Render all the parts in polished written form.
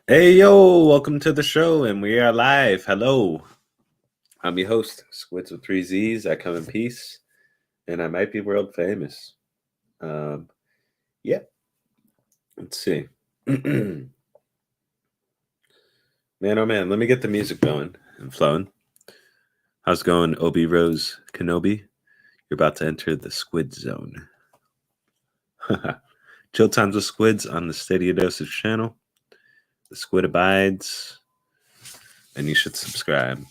Hey yo, welcome to the show, and we are live. Hello, I'm your host, SQUiDzzz with 3Z's. I come in peace, and I might be world famous. Yeah, let's see. Man, oh man, let me get the music going and flowing. How's it going, Obi Rose Kenobi? You're about to enter the SQUiD zone. Chill times with SQUiDzzz on the StadiaDosage channel. The SQUiD abides, and you should subscribe.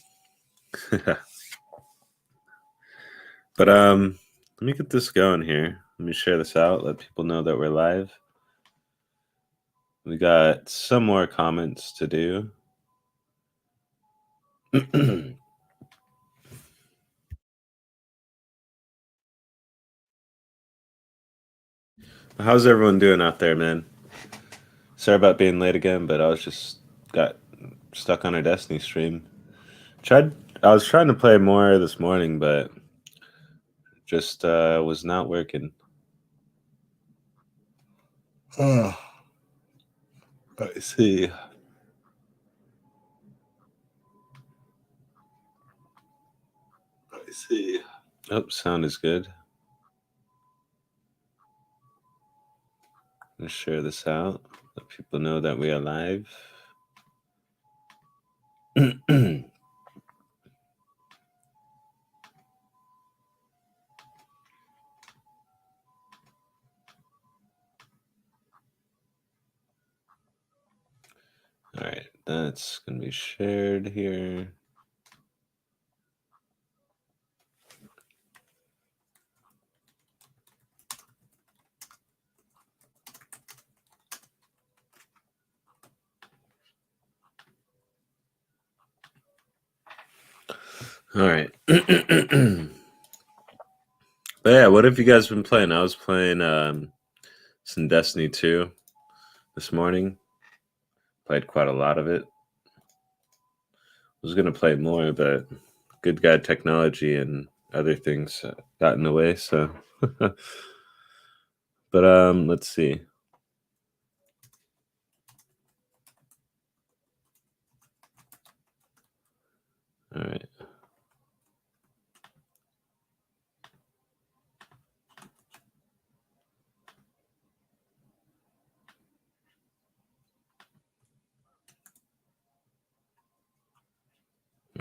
But let me get this going here. Let me share this out, let people know that we're live. We got some more comments to do. How's everyone doing out there, man? Sorry about being late again, but I got stuck on our Destiny stream. I was trying to play more this morning, but just was not working. Oh, I see. Oh, sound is good. Let's share this out. Let people know that we are live. All right, that's going to be shared here. All right. But yeah, what have you guys been playing? I was playing some Destiny 2 this morning. Played quite a lot of it. I was going to play more, but good guy technology and other things got in the way, so. But let's see. All right.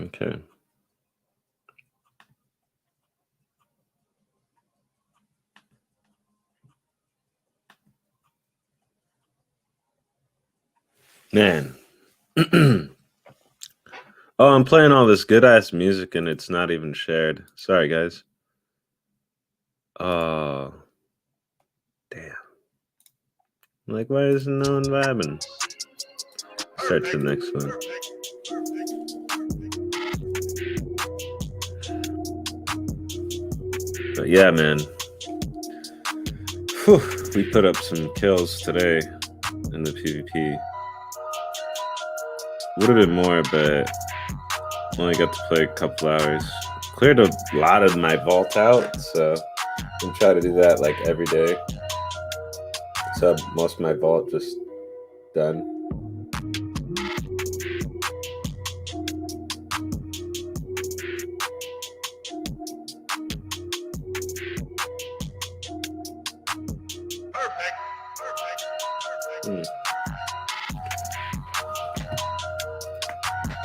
Okay. Man. Oh, I'm playing all this good-ass music and it's not even shared. Sorry, guys. Oh. Damn. Like, why is no one vibing? Start to the next one. But yeah, man. Whew, we put up some kills today in the PvP. Would have been more, but only got to play a couple hours. Cleared a lot of my vault out, so I'm trying to do that like every day. So most of my vault just done.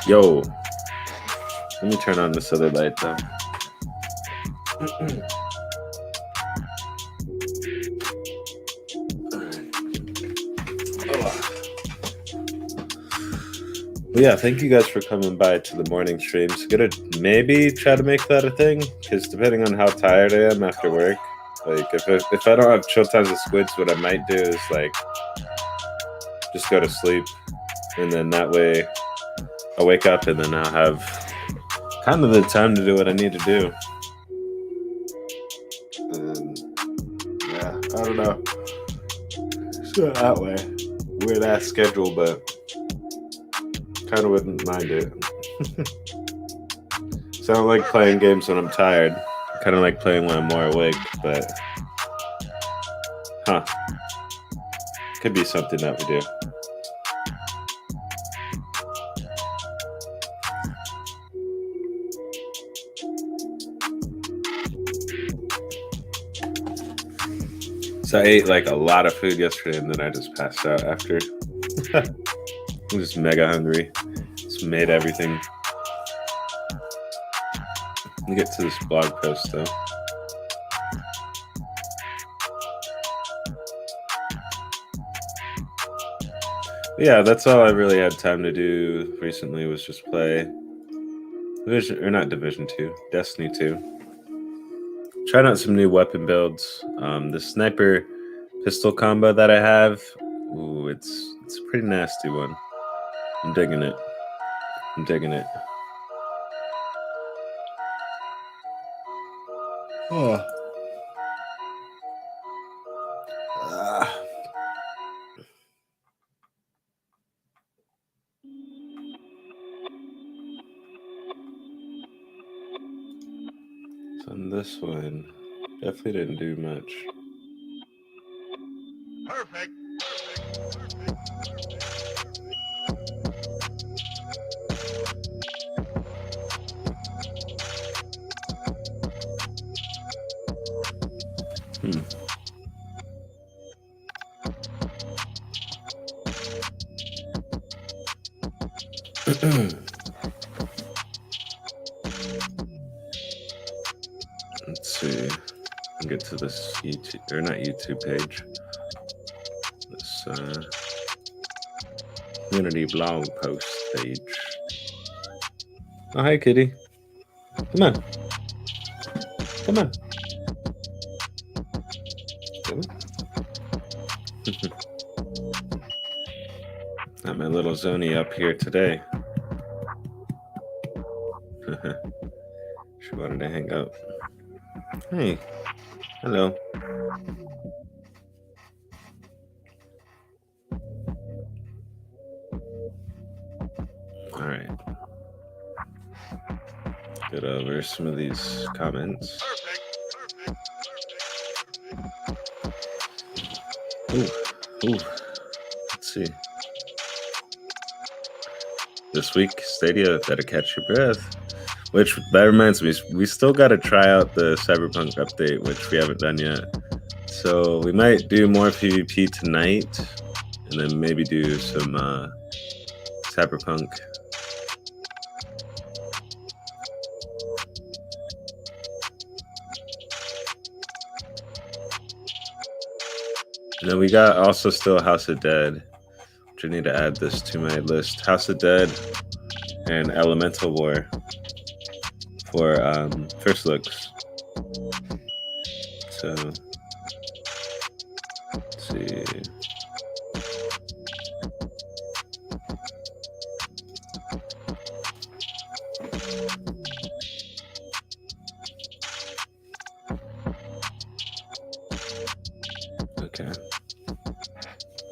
Yo, let me turn on this other light though. Well, yeah, thank you guys for coming by to the morning streams. Gonna maybe try to make that a thing, because depending on how tired I am after work, like if I don't have chill times with SQUiDzzz, what I might do is like just go to sleep, and then that way I'll wake up and then I'll have kind of the time to do what I need to do. And yeah, I don't know. So that way, weird ass schedule, but kind of wouldn't mind it. So I don't like playing games when I'm tired. I kind of like playing when I'm more awake, but could be something that we do. So I ate like a lot of food yesterday, and then I just passed out after. I'm just mega hungry. Just made everything. Let me get to this blog post though. Yeah, that's all I really had time to do recently was just play Division, or not Division 2, Destiny 2. Trying out some new weapon builds. The sniper pistol combo that I have, ooh, it's a pretty nasty one. I'm digging it. I'm digging it. Oh. So on this one, definitely didn't do much. Perfect. Let's see. I'll get to this YouTube, or not YouTube page. This community blog post page. Oh, hi, kitty. Come on. Come on. Come on. Got my little Zoni up here today. She wanted to hang out. Hey. Hello. All right. Get over some of these comments. Ooh. Let's see. This week, Stadia, better catch your breath. Which, that reminds me, we still got to try out the Cyberpunk update, which we haven't done yet. So we might do more PvP tonight, and then maybe do some Cyberpunk. And then we got also still House of Dead, which I need to add this to my list. House of Dead and Elemental War for first looks. So let's see. Okay.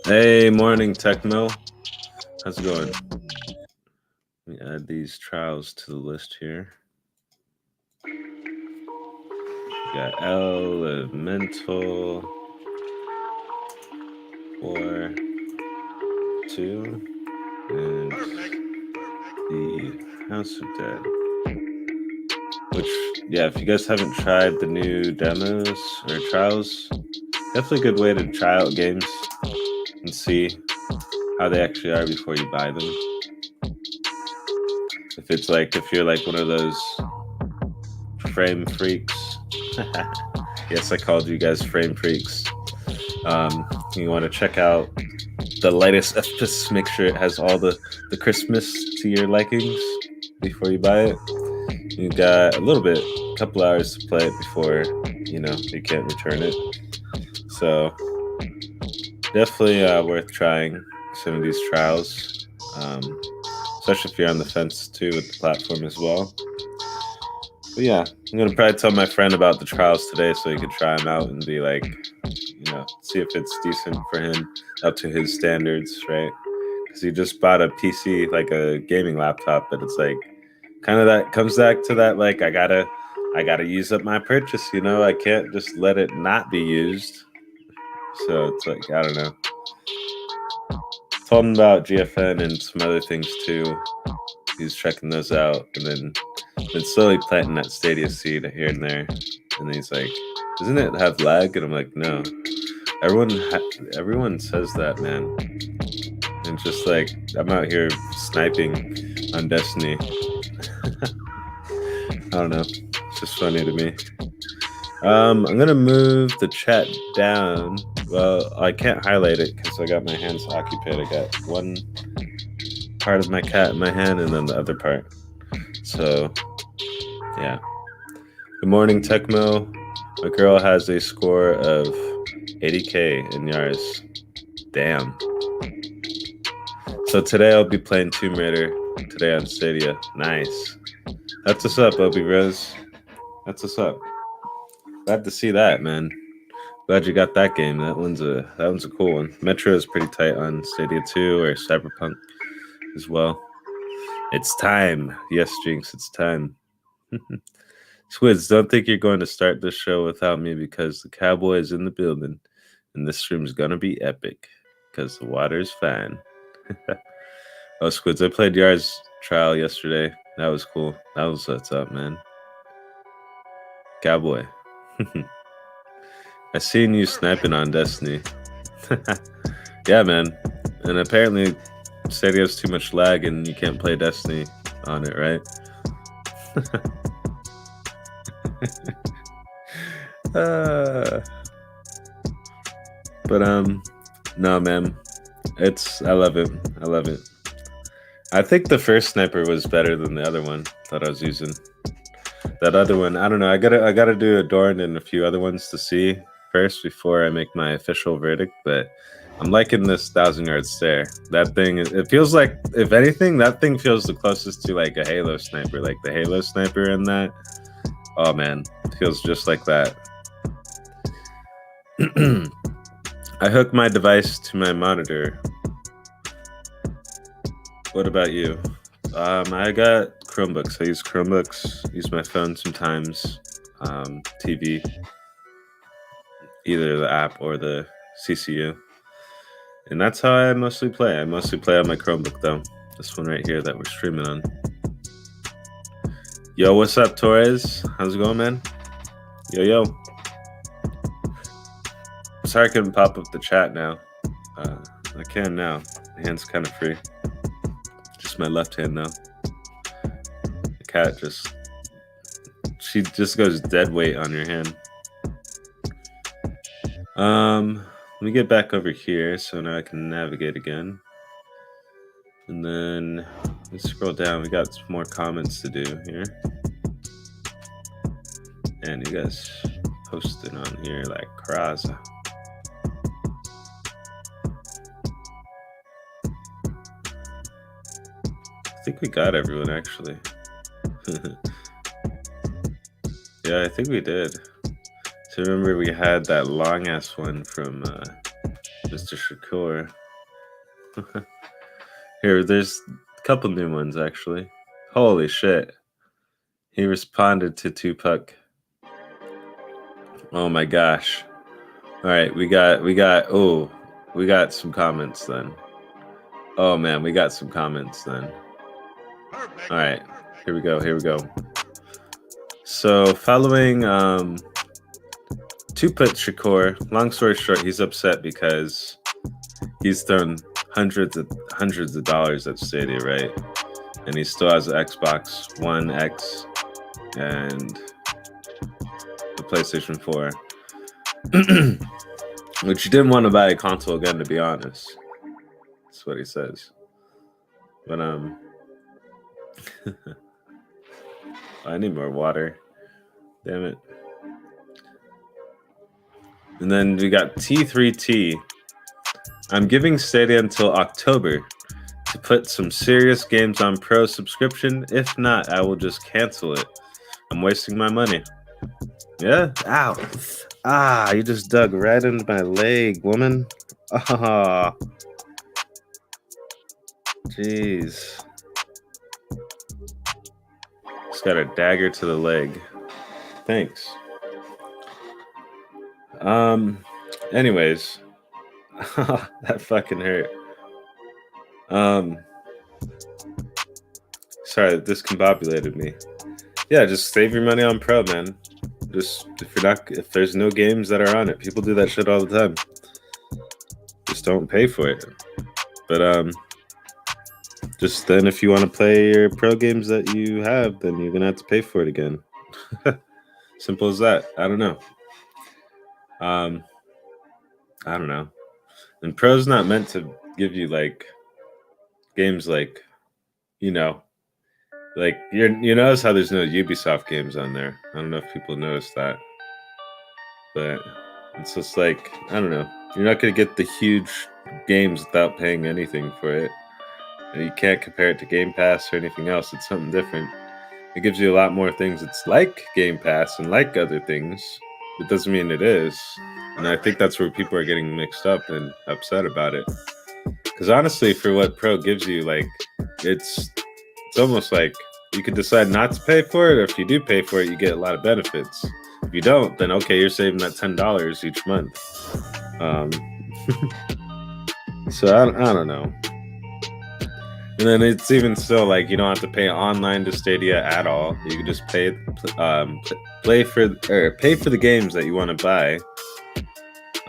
Hey, morning, Tecmo. How's it going? Let me add these trials to the list here. Got Elemental War 2 and the House of Dead. Which, yeah, if you guys haven't tried the new demos or trials, definitely a good way to try out games and see how they actually are before you buy them. If you're like one of those frame freaks. Yes, I called you guys frame freaks. You want to check out the latest, just make sure it has all the Christmas to your likings before you buy it. You got a couple hours to play it before, you can't return it. So definitely worth trying some of these trials, especially if you're on the fence too with the platform as well. But yeah, I'm gonna probably tell my friend about the trials today so he could try them out and be like, see if it's decent for him up to his standards, right? Because he just bought a PC, like a gaming laptop, but it's like kind of that comes back to that, like I gotta use up my purchase, I can't just let it not be used. So it's like, I don't know. Told him about GFN and some other things too. He's checking those out, and then slowly planting that Stadia seed here and there. And then he's like, doesn't it have lag? And I'm like, no. Everyone says that, man. And just like I'm out here sniping on Destiny. I don't know. It's just funny to me. I'm gonna move the chat down. Well, I can't highlight it because I got my hands occupied. I got one part of my cat in my hand and then the other part. So, yeah. Good morning, Tecmo. My girl has a score of 80k in THURzzzDAzzzE. Damn. So today I'll be playing Tomb Raider today on Stadia. Nice. That's what's up, Obi Rose. That's what's up. Glad to see that, man. Glad you got that game. That one's a cool one. Metro is pretty tight on Stadia 2 or Cyberpunk as well. It's time. Yes, Jinx, it's time. SQUiDzzz, don't think you're going to start this show without me because the cowboy is in the building and this stream's gonna be epic because the water's fine. Oh, SQUiDzzz, I played THURzzzDAzzzE trial yesterday. That was cool. That was what's up, man. Cowboy. I seen you sniping on Destiny. Yeah, man. And apparently Stadia has too much lag and you can't play Destiny on it, right? But no, man. I love it. I love it. I think the first sniper was better than the other one that I was using. That other one, I don't know. I gotta do Adorn and a few other ones to see first before I make my official verdict. But I'm liking this 1,000-yard stare. That thing, it feels like, if anything, that thing feels the closest to like a Halo sniper, like the Halo sniper in that. Oh man, it feels just like that. I hook my device to my monitor. What about you? I got Chromebooks. I use Chromebooks, use my phone sometimes, TV, either the app or the CCU. And that's how I mostly play. I mostly play on my Chromebook though. This one right here that we're streaming on. Yo, what's up, Torres? How's it going, man? Yo. Sorry I couldn't pop up the chat now. I can now. My hand's kind of free. Just my left hand now. The cat she just goes dead weight on your hand. Let me get back over here so now I can navigate again. And then let's scroll down. We got some more comments to do here. And you guys posted on here like crazy. I think we got everyone actually. Yeah, I think we did. So remember we had that long ass one from Mr. Shakur. Here, there's a couple new ones actually. Holy shit. He responded to Tupac. Oh my gosh. All right, we got some comments then. Oh man, we got some comments then. All right, here we go. So following Tupac Shakur, long story short, he's upset because he's thrown hundreds of dollars at Stadia, right? And he still has an Xbox One X and the PlayStation 4. Which he didn't want to buy a console again, to be honest. That's what he says. But I need more water. Damn it. And then we got T3T. I'm giving Stadia until October to put some serious games on Pro subscription. If not, I will just cancel it. I'm wasting my money. Yeah? Ow. Ah, you just dug right into my leg, woman. Ah. Jeez. Just got a dagger to the leg. Thanks. Anyways. That fucking hurt. Sorry, that discombobulated me. Yeah, just save your money on Pro, man. Just if there's no games that are on it, people do that shit all the time. don't pay for it. But just then, if you want to play your pro games that you have, then you're gonna have to pay for it again. Simple as that. I don't know. I don't know. And pro's not meant to give you like games like, you know, like you notice how there's no Ubisoft games on there. I don't know if people notice that, but it's just like, I don't know. You're not gonna get the huge games without paying anything for it. And you can't compare it to Game Pass or anything else. It's something different. It gives you a lot more things. It's like Game Pass and like other things. It doesn't mean it is. And I think that's where people are getting mixed up and upset about it. Because honestly, for what Pro gives you, like, it's almost like you could decide not to pay for it, or if you do pay for it, you get a lot of benefits. If you don't, then okay, you're saving that $10 each month. So I don't know. And then it's even still like you don't have to pay online to Stadia at all. You can just pay for the games that you want to buy.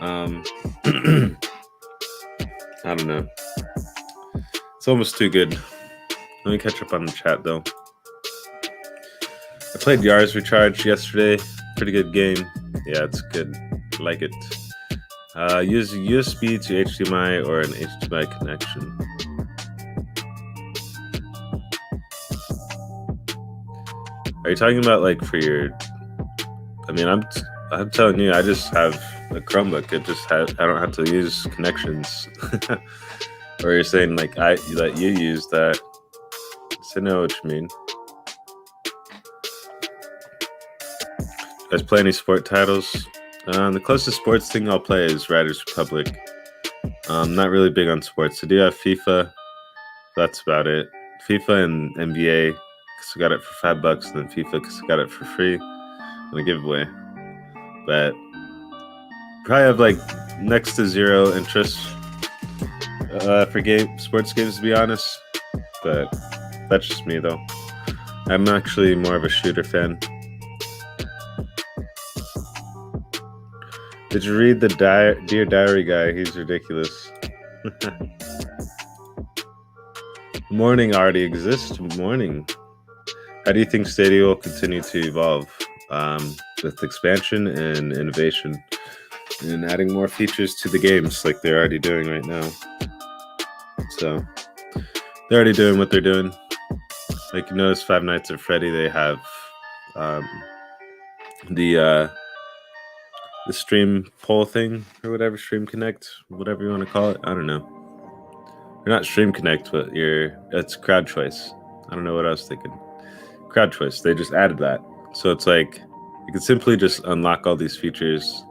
I don't know. It's almost too good. Let me catch up on the chat though. I played THURzzzDAzzzE Recharge yesterday. Pretty good game. Yeah, it's good. I like it. Use USB to HDMI or an HDMI connection. Are you talking about like for your? I mean, I'm telling you, I just have a Chromebook. I don't have to use connections. Or you're saying like that you use that? So I know what you mean. You guys play any sport titles? The closest sports thing I'll play is Riders Republic. I'm not really big on sports. I do have FIFA. That's about it. FIFA and NBA. Because I got it for $5, and then FIFA because I got it for free on a giveaway. But probably have like next to zero interest for sports games, to be honest. But that's just me though. I'm actually more of a shooter fan. Did you read the Dear Diary guy? He's ridiculous. Morning already exists. Morning. How do you think Stadia will continue to evolve with expansion and innovation and adding more features to the games like they're already doing right now? So they're already doing what they're doing. Like you notice Five Nights at Freddy, they have the stream poll thing or whatever, Stream Connect, whatever you want to call it. I don't know. You're not Stream Connect, but it's crowd choice. I don't know what I was thinking. Crowd choice. They just added that. So it's like you can simply just unlock all these features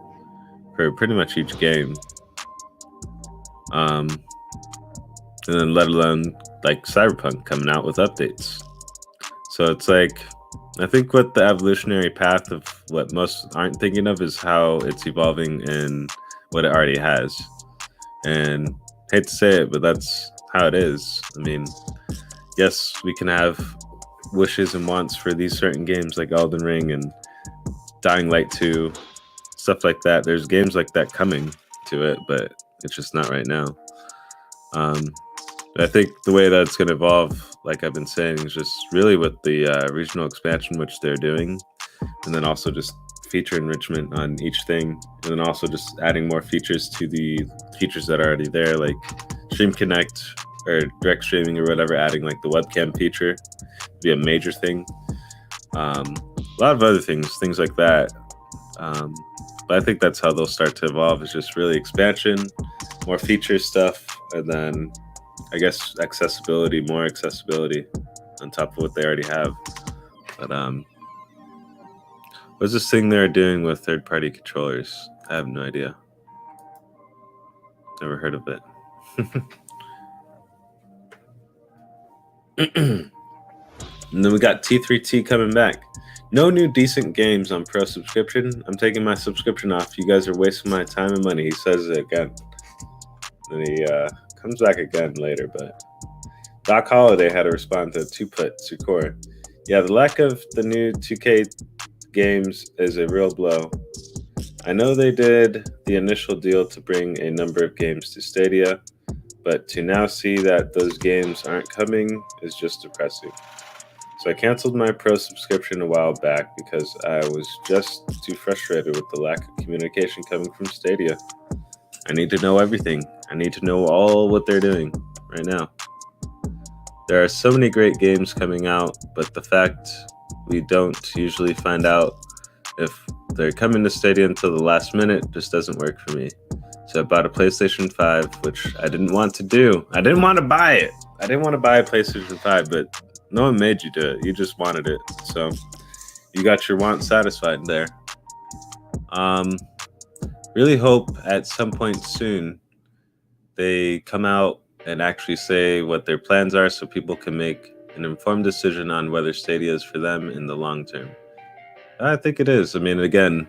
for pretty much each game. And then let alone like Cyberpunk coming out with updates. So it's like, I think what the evolutionary path of what most aren't thinking of is how it's evolving and what it already has. And I hate to say it, but that's how it is. I mean, yes, we can have wishes and wants for these certain games like Elden Ring and Dying Light 2, stuff like that. There's games like that coming to it, but it's just not right now. I think the way that it's going to evolve, like I've been saying, is just really with the regional expansion, which they're doing, and then also just feature enrichment on each thing, and then also just adding more features to the features that are already there, like Stream Connect or direct streaming or whatever, adding like the webcam feature would be a major thing. A lot of other things like that. But I think that's how they'll start to evolve, is just really expansion, more feature stuff, and then I guess more accessibility on top of what they already have. But what's this thing they're doing with third-party controllers? I have no idea. Never heard of it. And then we got T3T coming back. No new decent games on Pro subscription. I'm taking my subscription off. You guys are wasting my time and money. He says it again. And he comes back again later, but Doc Holliday had to respond to Two-Put Sucor. Yeah, the lack of the new 2K games is a real blow. I know they did the initial deal to bring a number of games to Stadia, but to now see that those games aren't coming is just depressing. So I canceled my Pro subscription a while back because I was just too frustrated with the lack of communication coming from Stadia. I need to know everything. I need to know all what they're doing right now. There are so many great games coming out, but the fact we don't usually find out if they're coming to Stadia until the last minute just doesn't work for me. So I bought a PlayStation 5, which I didn't want to do. I didn't want to buy it. I didn't want to buy a PlayStation 5, but no one made you do it. You just wanted it. So you got your want satisfied there. Really hope at some point soon they come out and actually say what their plans are so people can make an informed decision on whether Stadia is for them in the long term. I think it is. I mean, again,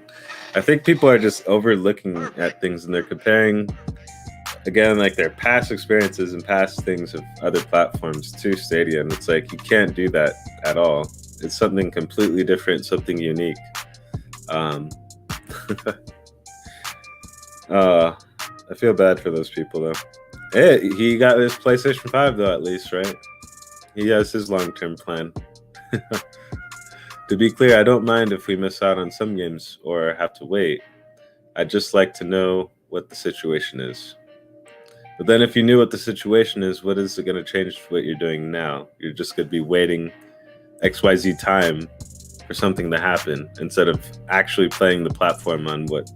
I think people are just overlooking at things and they're comparing, again, like their past experiences and past things of other platforms to Stadia. And it's like, you can't do that at all. It's something completely different, something unique. I feel bad for those people, though. Hey, he got his PlayStation 5, though, at least, right? He has his long-term plan. To be clear, I don't mind if we miss out on some games or have to wait. I'd just like to know what the situation is. But then if you knew what the situation is, what is it going to change what you're doing now? You're just going to be waiting XYZ time for something to happen instead of actually playing the platform on what...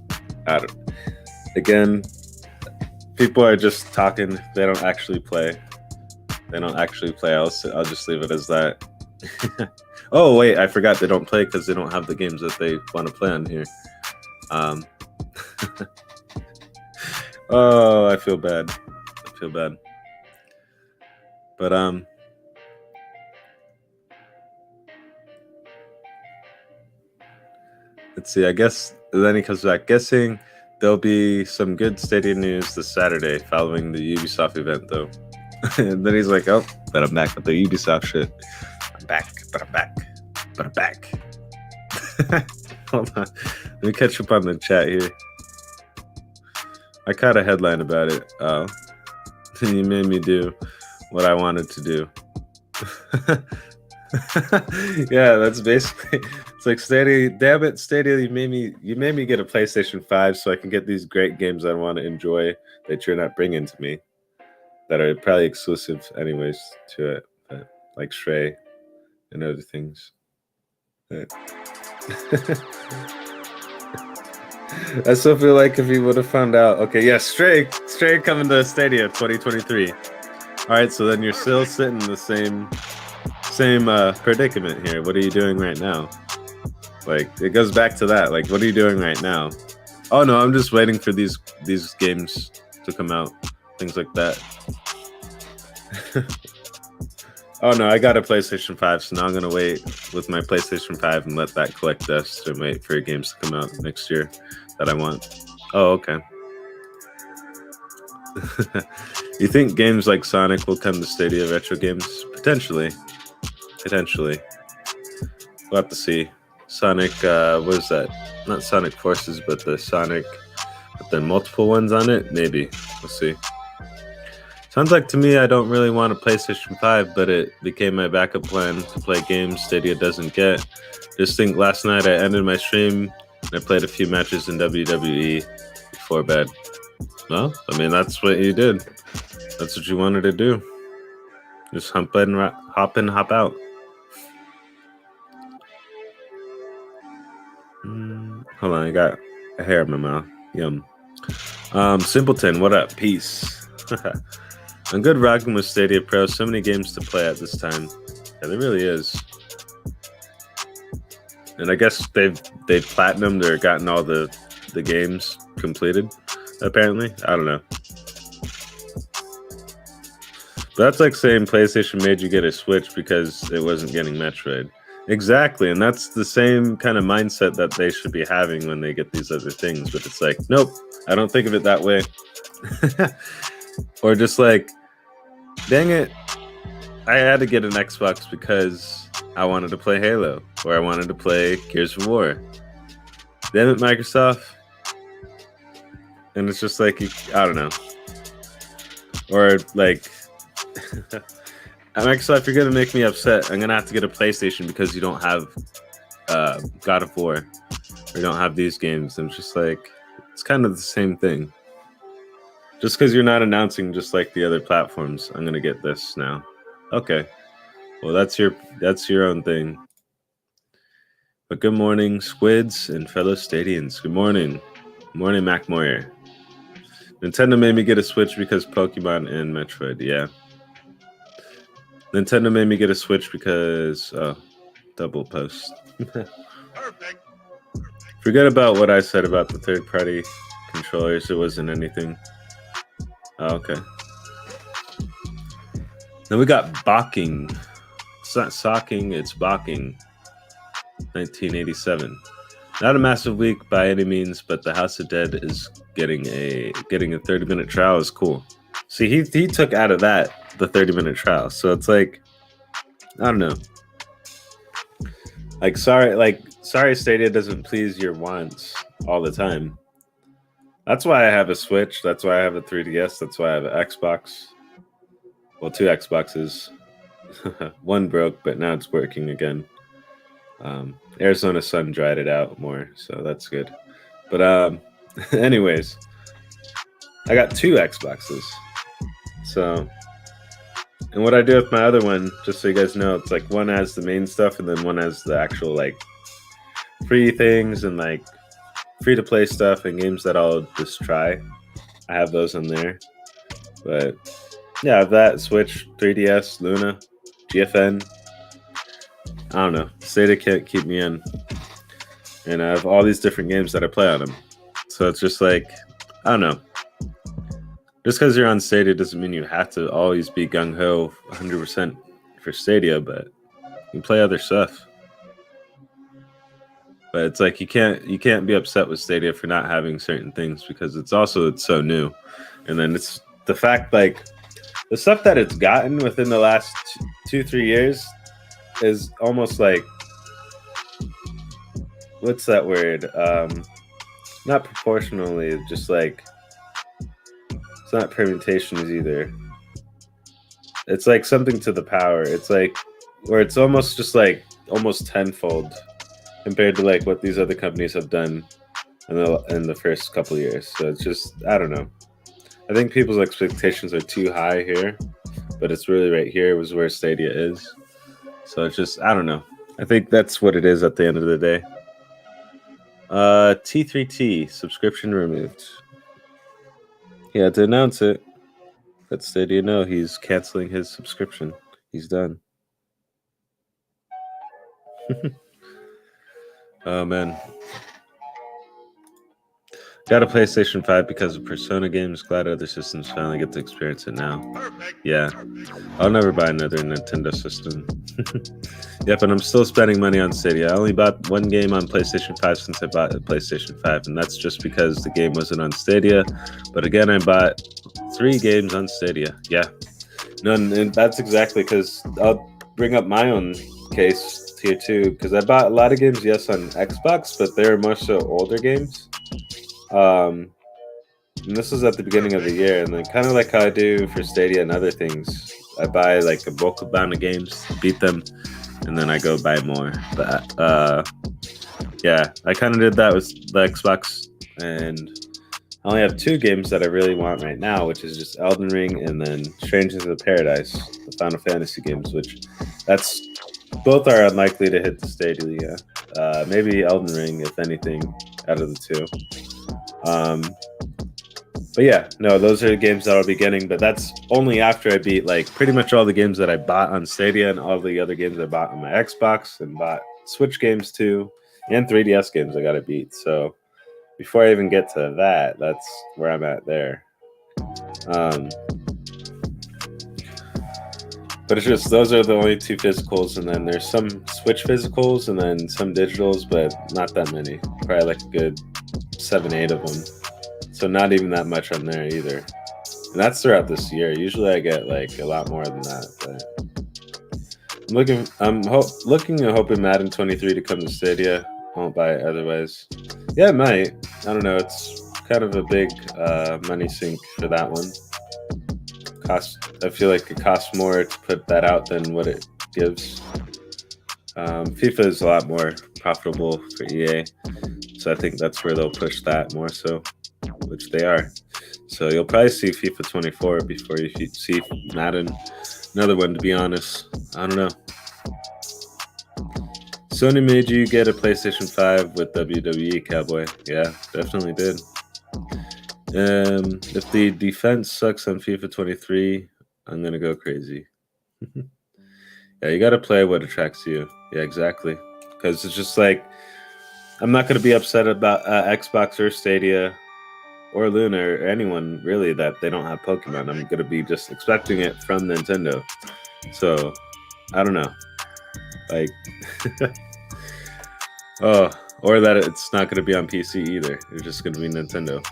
Again, people are just talking. They don't actually play. They don't actually play. I'll just leave it as that. Oh, wait, I forgot they don't play because they don't have the games that they want to play on here. Oh, I feel bad. I feel bad. But, let's see, I guess then he comes back. Guessing there'll be some good Stadia news this Saturday following the Ubisoft event, though. And then he's like, oh, but I'm back with the Ubisoft shit. I'm back. Hold on. Let me catch up on the chat here. I caught a headline about it. You made me do what I wanted to do. Yeah, that's basically... It's like, Stadia, damn it, Stadia, you made me get a PlayStation 5 so I can get these great games I want to enjoy that you're not bringing to me, that are probably exclusive anyways to it, but like Stray and other things. But I still feel like if he would have found out, okay, yeah, Stray coming to Stadia 2023. All right, so then you're still sitting in the same predicament here. What are you doing right now? Like, it goes back to that. Like, what are you doing right now? Oh no, I'm just waiting for these games to come out, things like that. Oh no, I got a PlayStation 5, so now I'm gonna wait with my PlayStation 5 and let that collect dust and wait for games to come out next year that I want. Oh, okay. You think games like Sonic will come to Stadia retro games? Potentially. We'll have to see. Sonic, what is that? Not Sonic Forces, but the Sonic with the multiple ones on it? Maybe. We'll see. Sounds like to me I don't really want a PlayStation 5, but it became my backup plan to play games Stadia doesn't get. Just think last night I ended my stream and I played a few matches in WWE before bed. Well, I mean, that's what you did. That's what you wanted to do. Just hop in, hop out. Hold on, I got a hair in my mouth. Yum. Simpleton, what up? Peace. I'm good rocking with Stadia Pro. So many games to play at this time. Yeah, there really is. And I guess they've platinumed or gotten all the games completed, apparently. I don't know. But that's like saying PlayStation made you get a Switch because it wasn't getting Metroid. Exactly, and that's the same kind of mindset that they should be having when they get these other things. But it's like, nope, I don't think of it that way. Or just like, dang it, I had to get an Xbox because I wanted to play Halo, or I wanted to play Gears of War. Damn it, Microsoft, And it's just like, I don't know. Or like, Microsoft, you're gonna make me upset. I'm gonna have to get a PlayStation because you don't have God of War, or you don't have these games. I'm just like, it's kind of the same thing. Just because you're not announcing just like the other platforms, I'm gonna get this now. Okay, well that's your own thing. But good morning, Squids and fellow Stadians. Good morning, morning, Mac Moyer. Nintendo made me get a Switch because Pokemon and Metroid. Yeah. Nintendo made me get a Switch because double post. Perfect. Forget about what I said about the third-party controllers. It wasn't anything. Oh, okay. Then we got Bocking. It's not socking, it's Bocking. 1987. Not a massive week by any means, but the House of Dead is getting a 30-minute trial is cool. See, he took out of that the 30-minute trial, so it's like, I don't know. Like sorry Stadia doesn't please your wants all the time. That's why I have a Switch. That's why I have a 3DS. That's why I have an Xbox. Well, 2 Xboxes. One broke, but now it's working again. Arizona sun dried it out more, so that's good. But anyways, I got 2 Xboxes. So, and what I do with my other one, just so you guys know, it's like one has the main stuff and then one has the actual like free things and like free to play stuff and games that I'll just try. I have those on there. But yeah, I have that, Switch, 3DS, Luna, GFN. I don't know. Stadia can't keep me in. And I have all these different games that I play on them. So it's just like, I don't know. Just because you're on Stadia doesn't mean you have to always be gung-ho 100% for Stadia, but you can play other stuff. But it's like you can't be upset with Stadia for not having certain things because it's so new. And then it's the fact, like, the stuff that it's gotten within the last 2-3 years is almost like, what's that word? Not proportionally, just like, it's not permutations either. It's like something to the power. It's like, where it's almost just like almost tenfold compared to like what these other companies have done in the first couple of years. So it's just, I don't know. I think people's expectations are too high here, but it's really right here was where Stadia is. So it's just, I don't know. I think that's what it is at the end of the day. T3T subscription removed. He had to announce it. Let Stadia know he's canceling his subscription. He's done. Oh, man. Got a PlayStation 5 because of Persona games. Glad other systems finally get to experience it now. Perfect. Yeah. I'll never buy another Nintendo system. Yep, and I'm still spending money on Stadia. I only bought 1 game on PlayStation 5 since I bought a PlayStation 5, and that's just because the game wasn't on Stadia. But again, I bought 3 games on Stadia. Yeah. No, and that's exactly because I'll bring up my own case here too, because I bought a lot of games, yes, on Xbox, but they're much so older games. And this was at the beginning of the year, and then kind of like how I do for Stadia and other things, I buy like a bulk amount of games, beat them, and then I go buy more. But yeah, I kind of did that with the Xbox, and I only have 2 games that I really want right now, which is just Elden Ring and then Strangers of Paradise, the Final Fantasy games, which both are unlikely to hit the Stadia. Maybe Elden Ring, if anything, out of the 2. But yeah, no, those are the games that I'll be getting, but that's only after I beat like pretty much all the games that I bought on Stadia and all the other games I bought on my Xbox and bought Switch games too, and 3DS games I got to beat. So before I even get to that, that's where I'm at there. But it's just, those are the only 2 physicals, and then there's some Switch physicals and then some digitals, but not that many. Probably like a good 7-8 of them. So not even that much on there either. And that's throughout this year. Usually I get like a lot more than that. But I'm looking and hoping Madden 23 to come to Stadia. Won't buy it otherwise. Yeah, it might. I don't know. It's kind of a big money sink for that one. I feel like it costs more to put that out than what it gives. FIFA is a lot more profitable for EA, so I think that's where they'll push that more so, which they are. So you'll probably see FIFA 24 before you see Madden. Another one, to be honest. I don't know. Sony made you get a PlayStation 5 with WWE, Cowboy. Yeah, definitely did. If the defense sucks on FIFA 23, I'm going to go crazy. Yeah, you got to play what attracts you. Yeah, exactly. Because it's just like, I'm not going to be upset about Xbox or Stadia or Luna or anyone really that they don't have Pokemon. I'm going to be just expecting it from Nintendo. So, I don't know. Like, oh, or that it's not going to be on PC either. It's just going to be Nintendo.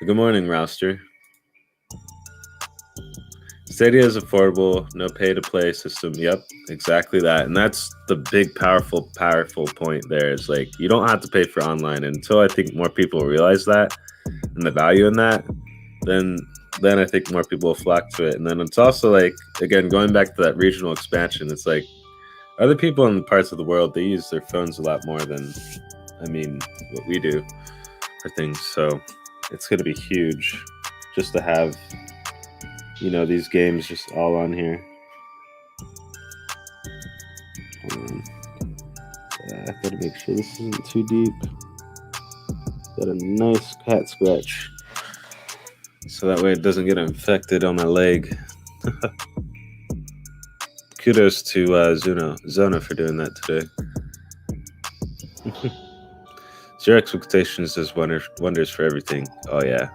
Good morning, Rouster. Stadia is affordable, no pay-to-play system. Yep, exactly that. And that's the big, powerful point there. Is like, you don't have to pay for online. And until I think more people realize that and the value in that, then I think more people will flock to it. And then it's also like, again, going back to that regional expansion, it's like other people in parts of the world, they use their phones a lot more than, I mean, what we do for things. So it's going to be huge just to have, you know, these games just all on here. I gotta make sure this isn't too deep. Got a nice cat scratch, so that way it doesn't get infected on my leg. Kudos to Zona for doing that today. Zero expectations does wonders for everything. Oh yeah.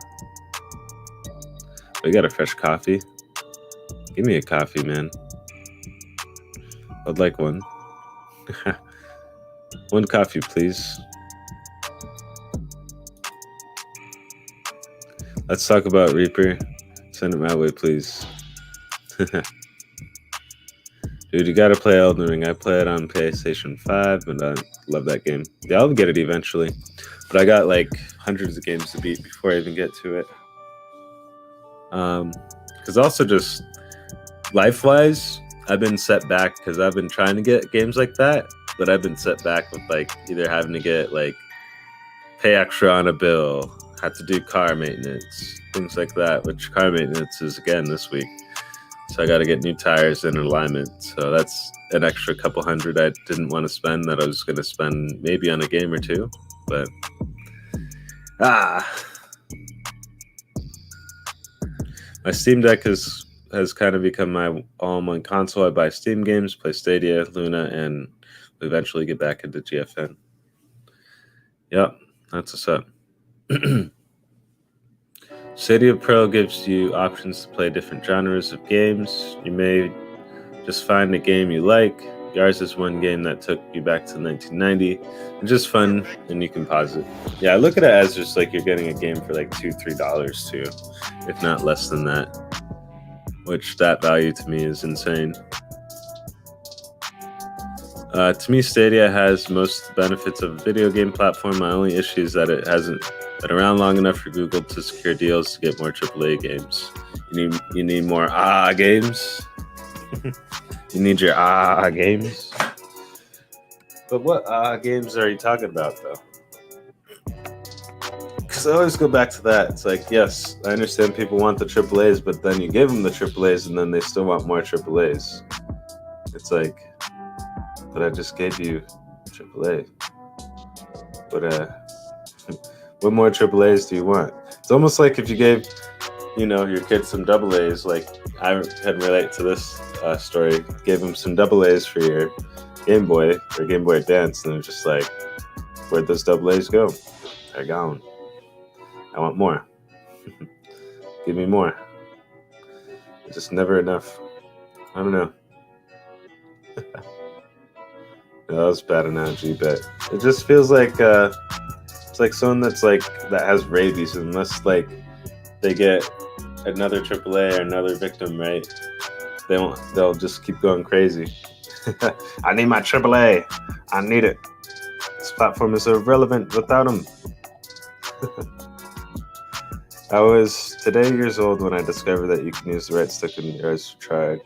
We got a fresh coffee. Give me a coffee, man. I'd like one. One coffee, please. Let's talk about Reaper. Send it my way, please. Dude, you gotta play Elden Ring. I play it on PlayStation 5, and I love that game. Yeah, I'll get it eventually. But I got like hundreds of games to beat before I even get to it. Because also just life-wise, I've been set back because I've been trying to get games like that, but I've been set back with like either having to get like pay extra on a bill, have to do car maintenance, things like that, which car maintenance is again this week. So I got to get new tires and alignment. So that's an extra couple hundred I didn't want to spend that I was going to spend maybe on a game or two, but my Steam Deck has kind of become my all-in-one console. I buy Steam games, play Stadia, Luna, and eventually get back into GFN. Yep, that's what's up. Stadia Pro gives you options to play different genres of games. You may just find a game you like. THURzzzDAzzzE is one game that took you back to 1990. It's just fun, and you can pause it. Yeah, I look at it as just like you're getting a game for like $2-3 too, if not less than that. Which that value to me is insane. To me, Stadia has most of the benefits of a video game platform. My only issue is that it hasn't been around long enough for Google to secure deals to get more AAA games. You need more games. You need your games. But what games are you talking about, though? Because I always go back to that. It's like, yes, I understand people want the AAAs, but then you give them the AAAs, and then they still want more AAAs. It's like, but I just gave you AAA. But what more AAAs do you want? It's almost like if you gave, your kids some AA's. Like I can relate to this story. Gave them some AA's for your Game Boy or Game Boy Advance, and they're just like, where'd those AA's go? They're gone. I want more. Give me more. It's just never enough. I don't know. That was a bad analogy, but it just feels like it's like someone that has rabies, unless like they get another AAA or another victim, right? They'll just keep going crazy. I need my AAA. I need it. This platform is irrelevant without them. I was today years old when I discovered that you can use the right stick in yours to charge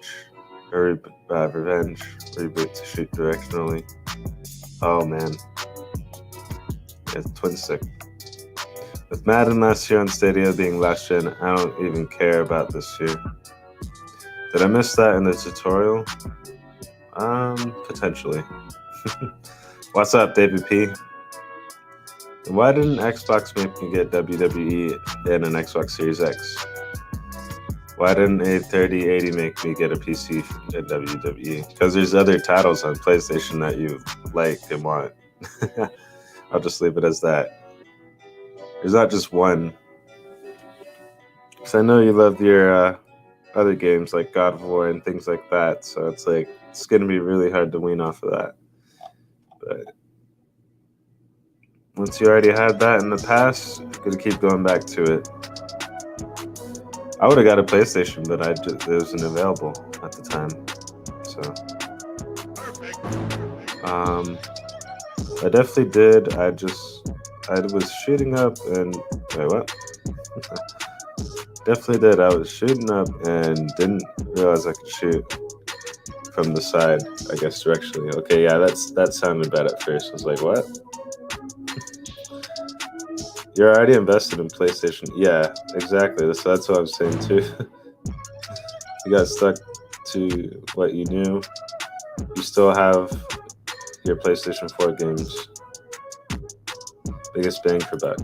or revenge reboot to shoot directionally. Oh man, yeah, twin stick. With Madden last year on Stadia being last gen, I don't even care about this year. Did I miss that in the tutorial? Potentially. What's up, David P? Why didn't Xbox make me get WWE and an Xbox Series X? Why didn't a 3080 make me get a PC and WWE? Because there's other titles on PlayStation that you like and want. I'll just leave it as that. There's not just one. Because I know you love your other games like God of War and things like that. So it's like, it's going to be really hard to wean off of that. But once you already had that in the past, you're going to keep going back to it. I would have got a PlayStation, but it wasn't available at the time. So, I definitely did. I was shooting up and, wait, what? Definitely did. I was shooting up and didn't realize I could shoot from the side, I guess, directionally. Okay, yeah, that sounded bad at first. I was like, what? You're already invested in PlayStation. Yeah, exactly. So that's what I was saying too. You got stuck to what you knew. You still have your PlayStation 4 games. Biggest bang for buck.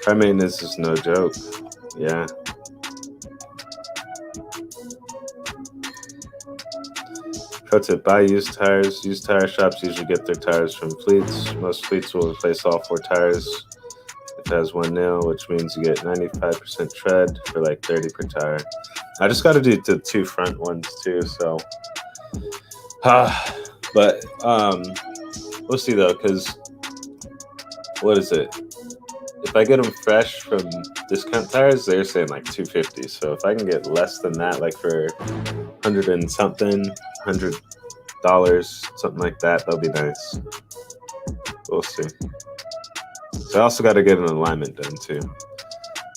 Car maintenance is no joke. Yeah. Pro tip, buy used tires. Used tire shops usually get their tires from fleets. Most fleets will replace all 4 tires if it has 1 nail, which means you get 95% tread for like 30 per tire. I just got to do the 2 front ones too, so. But we'll see though, because what is it? If I get them fresh from discount tires, they're saying like $250. So if I can get less than that, like for $100 and something, $100, something like that, that'll be nice. We'll see. So I also got to get an alignment done too.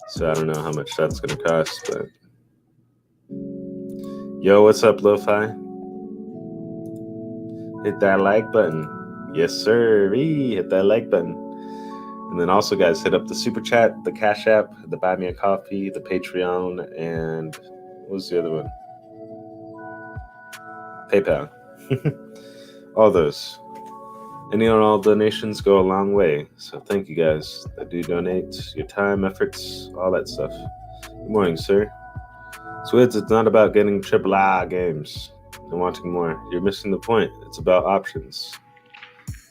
So I don't know how much that's gonna cost, but yo, what's up, Lo-Fi? Hit that like button. Yes, sir. Hit that like button. And then also, guys, hit up the Super Chat, the Cash App, the Buy Me a Coffee, the Patreon, and what was the other one? PayPal. All those. Any and all donations go a long way. So thank you guys that do donate, your time, efforts, all that stuff. Good morning, sir. SQUiDzzz, it's not about getting AAA games and wanting more. You're missing the point. It's about options.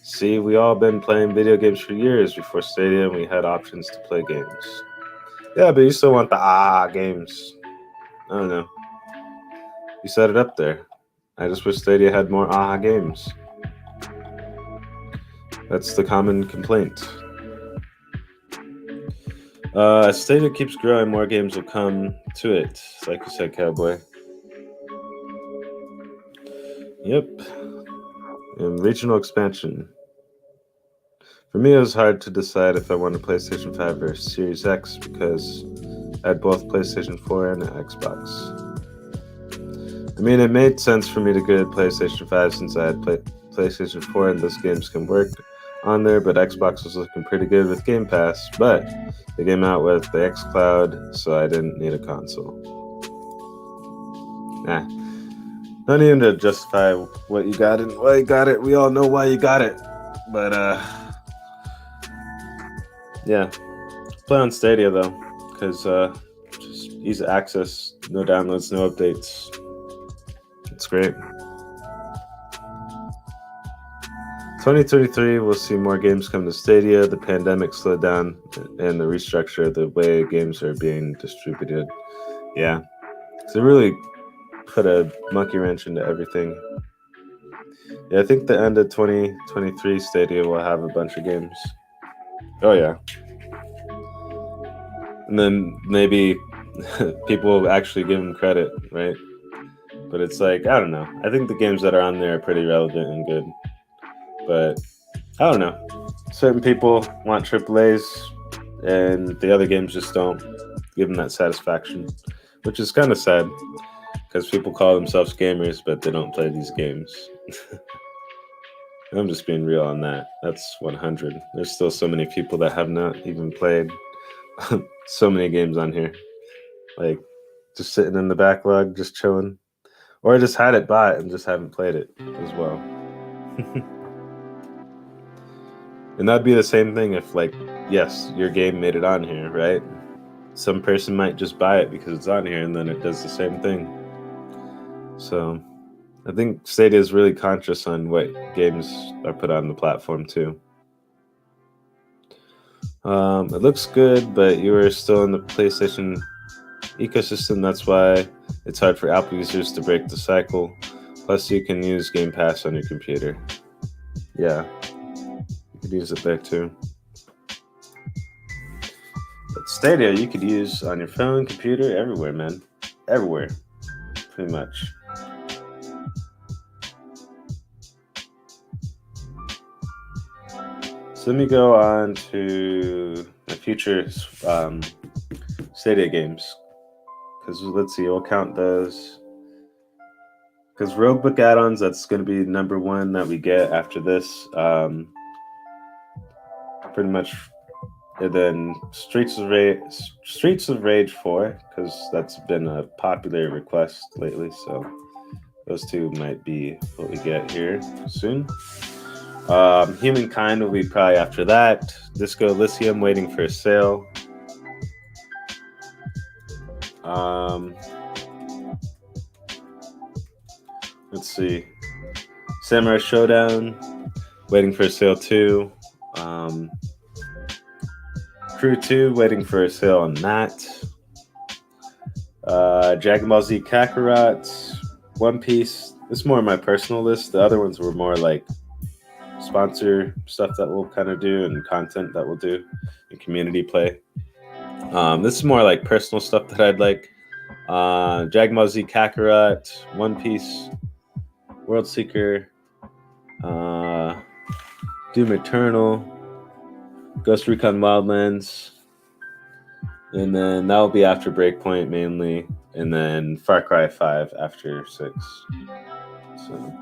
See, we all been playing video games for years. Before Stadia, and we had options to play games. Yeah, but you still want the games. I don't know. You set it up there. I just wish Stadia had more games. That's the common complaint. As Stadia keeps growing, more games will come to it. Like you said, Cowboy. Yep. And regional expansion. For me, it was hard to decide if I wanted PlayStation 5 or Series X because I had both PlayStation 4 and an Xbox. I mean, it made sense for me to get a PlayStation 5 since I had PlayStation 4 and those games can work on there, but Xbox was looking pretty good with Game Pass, but they came out with the xCloud, so I didn't need a console. Not even to justify what you got and why you got it. We all know why you got it. But, yeah. Play on Stadia, though, because just easy access, no downloads, no updates. It's great. 2023, we'll see more games come to Stadia. The pandemic slowed down and the restructure of the way games are being distributed. Yeah. So really put a monkey wrench into everything. Yeah, I think the end of 2023 Stadia will have a bunch of games. Oh, yeah. And then maybe people will actually give them credit, right? But it's like, I don't know. I think the games that are on there are pretty relevant and good. But I don't know. certain people want AAAs, and the other games just don't give them that satisfaction, which is kind of sad because people call themselves gamers, but they don't play these games. I'm just being real on that. That's 100. There's still so many people that have not even played so many games on here. Like, just sitting in the backlog, just chilling. Or I just had it bought and just haven't played it as well. And that'd be the same thing if, like, yes, your game made it on here, right? Some person might just buy it because it's on here, and then it does the same thing. So I think Stadia is really conscious on what games are put on the platform too. It looks good, but you are still in the PlayStation ecosystem. That's why it's hard for Apple users to break the cycle. Plus, you can use Game Pass on your computer. Yeah, you could use it there too. But Stadia, you could use on your phone, computer, everywhere, man. Everywhere, pretty much. So let me go on to my future Stadia games. Because let's see, we'll count those. Because Roguebook add-ons, that's going to be number one that we get after this. Pretty much. And then Streets of Rage 4, because that's been a popular request lately. So those two might be what we get here soon. Humankind will be probably after that. Disco Elysium waiting for a sale. Let's see. Samurai Showdown waiting for a sale too. Crew 2 waiting for a sale on that. Dragon Ball Z Kakarot, One Piece. This is more my personal list. The other ones were more like sponsor stuff that we'll kind of do and content that we'll do and community play. This is more like personal stuff that I'd like. Dragon Ball Z Kakarot, One Piece, World Seeker, Doom Eternal, Ghost Recon Wildlands, and then that'll be after Breakpoint mainly, and then Far Cry 5 after 6. So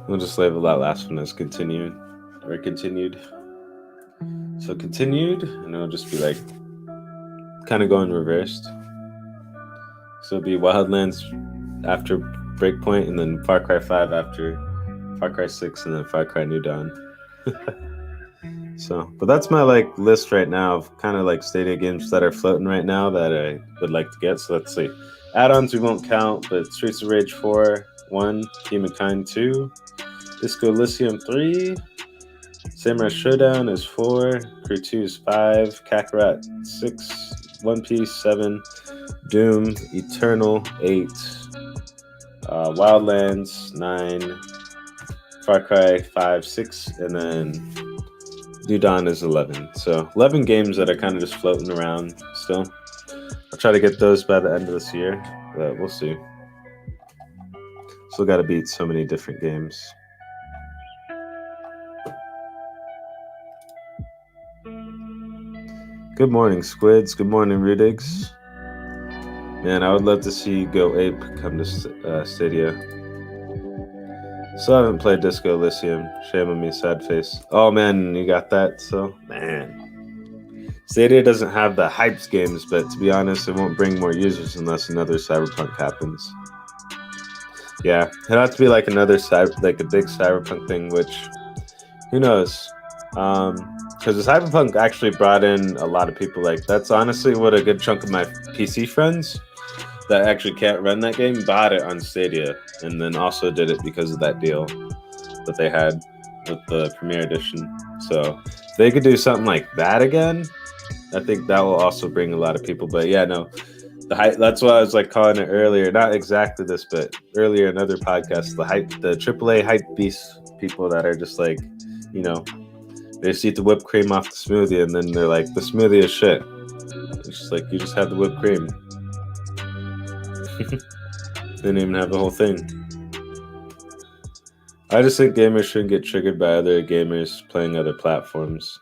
we'll just label that last one as continued. So continued, and it'll just be like kind of going reversed. So it'll be Wildlands after Breakpoint, and then Far Cry 5 after Far Cry 6, and then Far Cry New Dawn. So, but that's my like list right now of kind of like Stadia games that are floating right now that I would like to get. So let's see. Add-ons we won't count, but Streets of Rage 4, 1, Humankind 2, Disco Elysium 3, Samurai Showdown is 4, Crew 2 is 5, Kakarot 6, One Piece 7, Doom Eternal 8, Wildlands 9, Far Cry 5, 6, and then New Dawn is 11. So 11 games that are kind of just floating around still. I'll try to get those by the end of this year, but we'll see. Still got to beat so many different games. Good morning, SQUiDzzz. Good morning, Rudigs. Man, I would love to see you go ape come to Stadia. Still haven't played Disco Elysium. Shame on me, sad face. Oh man, you got that? So, man. Stadia doesn't have the hypes games, but to be honest, it won't bring more users unless another Cyberpunk happens. Yeah, it'd have to be like another like a big Cyberpunk thing, which who knows? Because the Cyberpunk actually brought in a lot of people. Like that's honestly what a good chunk of my PC friends that actually can't run that game bought it on Stadia, and then also did it because of that deal that they had with the Premier Edition. So if they could do something like that again, I think that will also bring a lot of people. But yeah, no, the hype. That's why I was like calling it earlier. Not exactly this, but earlier in other podcasts, the hype, the AAA hype beast people that are just like, you know, They just eat the whipped cream off the smoothie, and then they're like, the smoothie is shit. It's just like, you just have the whipped cream. Didn't even have the whole thing. I just think gamers shouldn't get triggered by other gamers playing other platforms.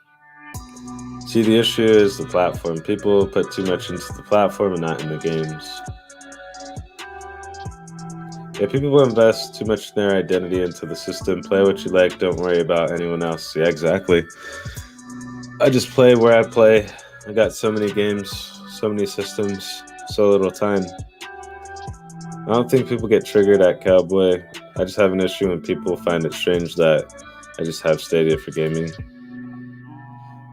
See, the issue is the platform. People put too much into the platform and not in the games. Yeah, people will invest too much in their identity into the system. Play what you like, don't worry about anyone else. Yeah, exactly. I just play where I play. I got so many games, so many systems, so little time. I don't think people get triggered at Cowboy. I just have an issue when people find it strange that I just have Stadia for gaming.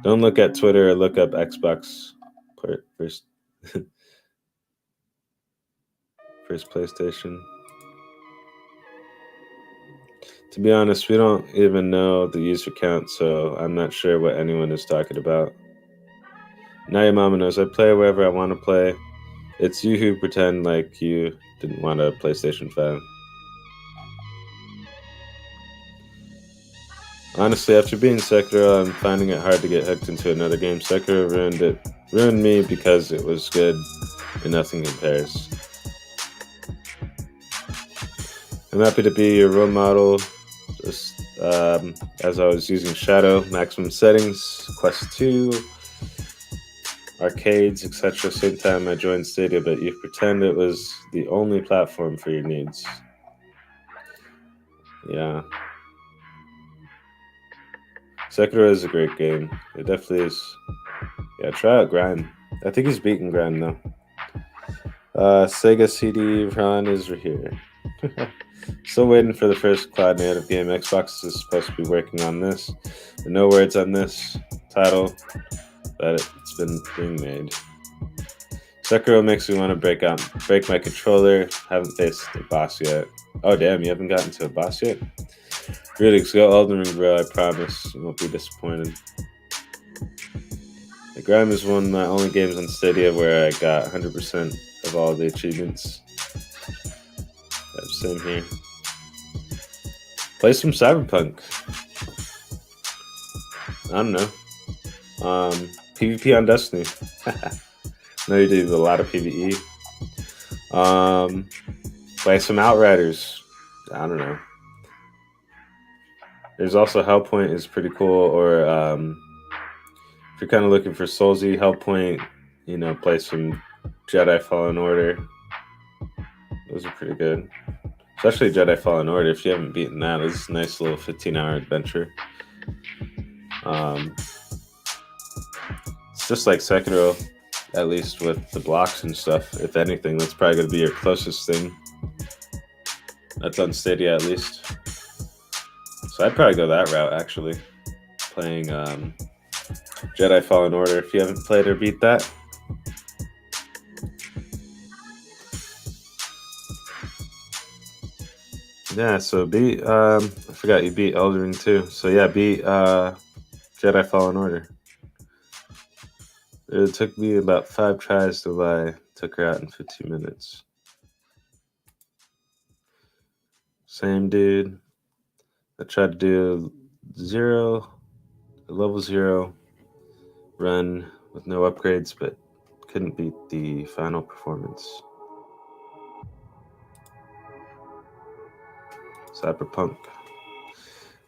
Don't look at Twitter or look up Xbox first. First PlayStation. To be honest, we don't even know the user count, so I'm not sure what anyone is talking about. Now your mama knows I play wherever I want to play. It's you who pretend like you didn't want a PlayStation 5. Honestly, after being Sekiro, I'm finding it hard to get hooked into another game. Sekiro ruined me because it was good and nothing compares. I'm happy to be your role model. Just as I was using Shadow, maximum settings, Quest 2, arcades, etc. Same time I joined Stadia, but you pretend it was the only platform for your needs. Yeah. Sekiro is a great game. It definitely is. Yeah, try out Grime. I think he's beaten Grime though. Sega CD-ROM is here. Still waiting for the first cloud native game. Xbox is supposed to be working on this. There are no words on this title, but it's been being made. Sekiro makes me want to break my controller. Haven't faced a boss yet. Oh damn, you haven't gotten to a boss yet? Really, go Elden Ring, bro. I promise you won't be disappointed. The Grime is one of my only games on Stadia where I got 100% of all the achievements. Same here. Play some Cyberpunk. I don't know. PvP on Destiny. No, you do a lot of PvE. Play some Outriders. I don't know. There's also Hellpoint is pretty cool. Or if you're kind of looking for Soulsy, Hellpoint, play some Jedi Fallen Order. Those are pretty good. Especially Jedi Fallen Order. If you haven't beaten that, it's a nice little 15-hour adventure. It's just like Sekiro, at least with the blocks and stuff. If anything, that's probably going to be your closest thing. That's on Stadia, at least. So I'd probably go that route, actually. Playing Jedi Fallen Order. If you haven't played or beat that. Yeah, so beat, I forgot you beat Elden Ring too. So yeah, beat Jedi Fallen Order. It took me about 5 tries till I took her out in 15 minutes. Same dude. I tried to do level 0 run with no upgrades, but couldn't beat the final performance. Cyberpunk.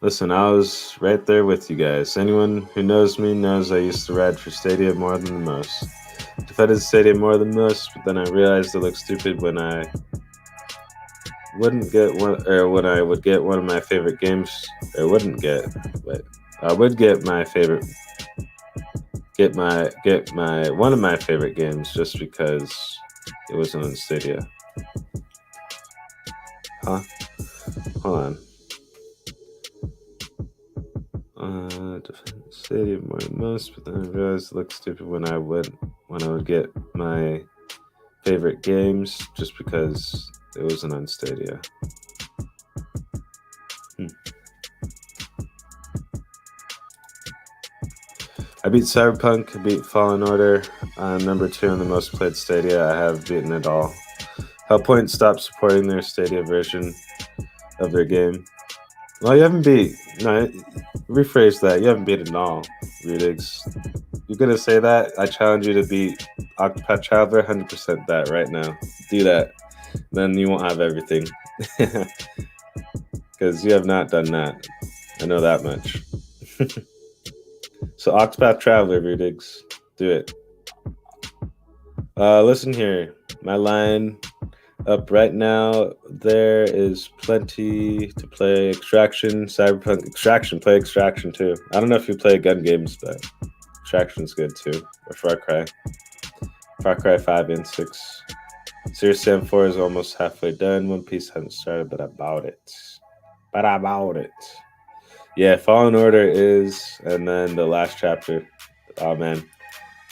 Listen, I was right there with you guys. Anyone who knows me knows I used to ride for Stadia more than most. Defended Stadia more than most, but then I realized it looked stupid when I wouldn't get one, or when I would get one of my favorite games, or wouldn't get, but I would get my favorite, one of my favorite games just because it wasn't on Stadia. Huh? Hold on. Defend Stadia more than most, but then I realized it looked stupid when I would get my favorite games just because it wasn't on Stadia. I beat Cyberpunk, I beat Fallen Order. I'm number 2 on the most played Stadia. I have beaten it all. Hellpoint stopped supporting their Stadia version of their game. Well, you haven't beat. No, rephrase that. You haven't beaten all, Redix. You're gonna say that? I challenge you to beat Octopath Traveler 100% that right now. Do that. Then you won't have everything. Because you have not done that. I know that much. So Octopath Traveler, Redix. Do it. Listen here. My line up right now, there is plenty to play. Extraction, Cyberpunk, Extraction, play Extraction too. I don't know if you play gun games, but Extraction's good too. Or Far Cry 5 and 6. Serious Sam 4 is almost halfway done. One Piece hasn't started, but I bought it. Yeah, Fallen Order is, and then the last chapter. Oh man,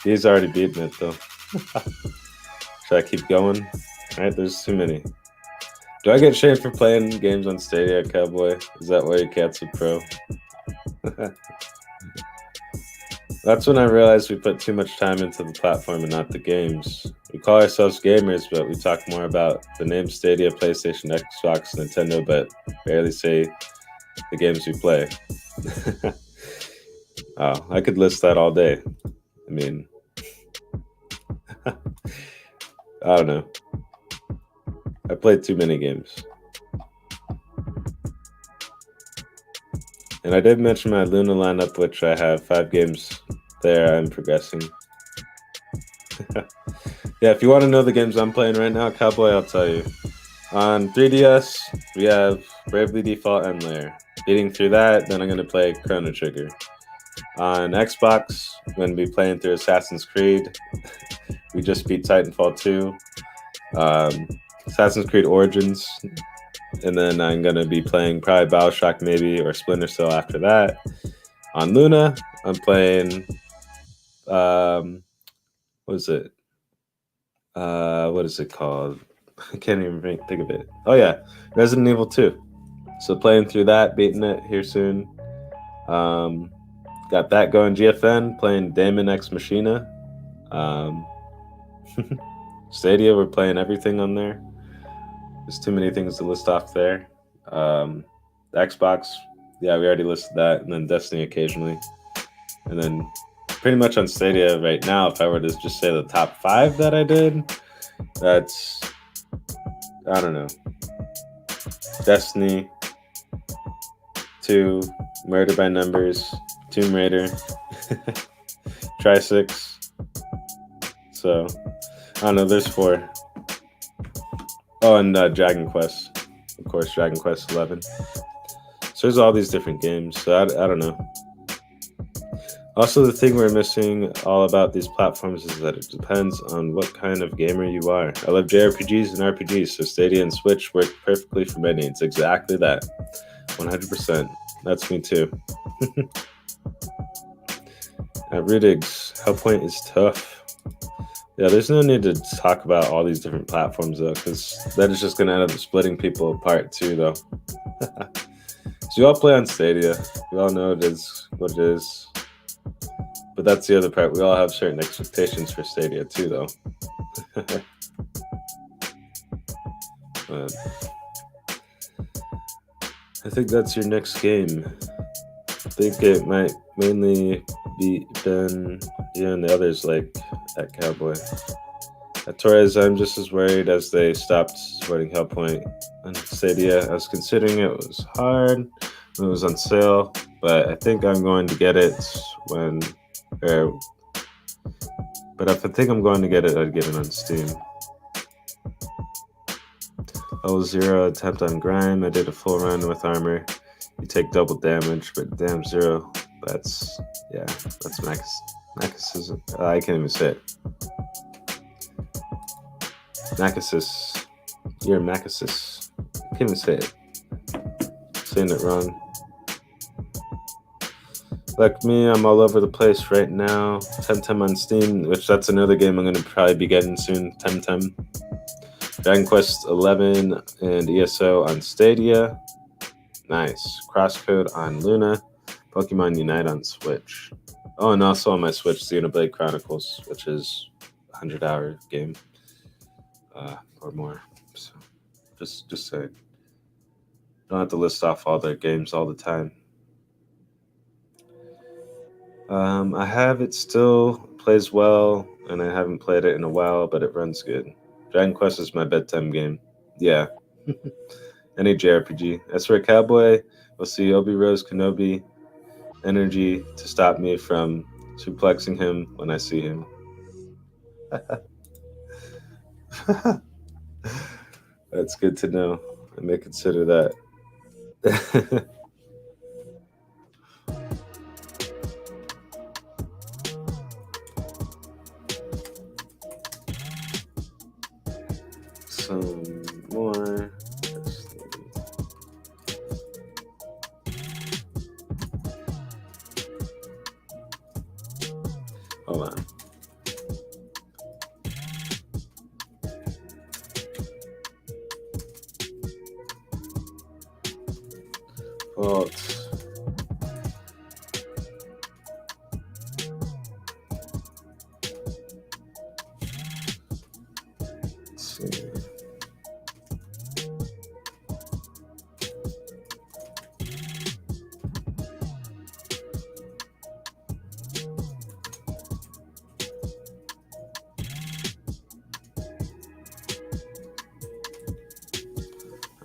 he's already beaten it though. Should I keep going? All right, there's too many. Do I get shamed for playing games on Stadia, Cowboy? Is that why you canceled Pro? That's when I realized we put too much time into the platform and not the games. We call ourselves gamers, but we talk more about the name Stadia, PlayStation, Xbox, Nintendo, but barely say the games we play. Oh, I could list that all day. I mean, I don't know. I played too many games. And I did mention my Luna lineup, which I have 5 games there. I'm progressing. Yeah, if you want to know the games I'm playing right now, Cowboy, I'll tell you. On 3DS, we have Bravely Default and Lair. Beating through that, then I'm going to play Chrono Trigger. On Xbox, I'm going to be playing through Assassin's Creed. We just beat Titanfall 2. Assassin's Creed Origins. And then I'm going to be playing probably BioShock maybe or Splinter Cell after that. On Luna, I'm playing... what is it? What is it called? I can't even think of it. Oh yeah, Resident Evil 2. So playing through that, beating it here soon. Got that going. GFN, playing Daemon X Machina. Stadia, we're playing everything on there. There's too many things to list off there. The Xbox, yeah, we already listed that. And then Destiny occasionally. And then pretty much on Stadia right now, if I were to just say the top 5 that I did, that's, I don't know, Destiny 2, Murder by Numbers, Tomb Raider, Tri-6. So, I don't know, there's 4. Oh, and Dragon Quest. Of course, Dragon Quest 11. So there's all these different games. So I don't know. Also, the thing we're missing all about these platforms is that it depends on what kind of gamer you are. I love JRPGs and RPGs, so Stadia and Switch work perfectly for many. It's exactly that. 100%. That's me too. At Redix, Hellpoint is tough. Yeah, there's no need to talk about all these different platforms though, because that is just going to end up splitting people apart too, though. So you all play on Stadia. We all know it is what it is. But that's the other part. We all have certain expectations for Stadia too, though. I think that's your next game. I think it might mainly be Ben, you and the others like at Cowboy. At THURzzzDAzzzE, I'm just as worried as they stopped supporting Hellpoint on Stadia. I was considering it was hard when it was on sale, but I think I'm going to get it when... but if I think I'm going to get it, I'd get it on Steam. Level 0, attempt on Grime. I did a full run with armor. You take double damage, but damn 0. That's, yeah, that's Macasis. I can't even say it. Macasis. You're Macasis. I can't even say it. Saying it wrong. Like me, I'm all over the place right now. Temtem on Steam, which that's another game I'm going to probably be getting soon. Temtem. Dragon Quest 11 and ESO on Stadia. Nice. Crosscode on Luna. Pokemon Unite on Switch. Oh, and also on my Switch, Xenoblade Chronicles, which is a 100-hour game or more. So, just saying. Don't have to list off all their games all the time. I have it still, plays well, and I haven't played it in a while, but it runs good. Dragon Quest is my bedtime game. Yeah. Any JRPG. As for a cowboy, we'll see Obi-Rose Kenobi energy to stop me from suplexing him when I see him. That's good to know. I may consider that. Some more. Hold on. Vault. Let's see.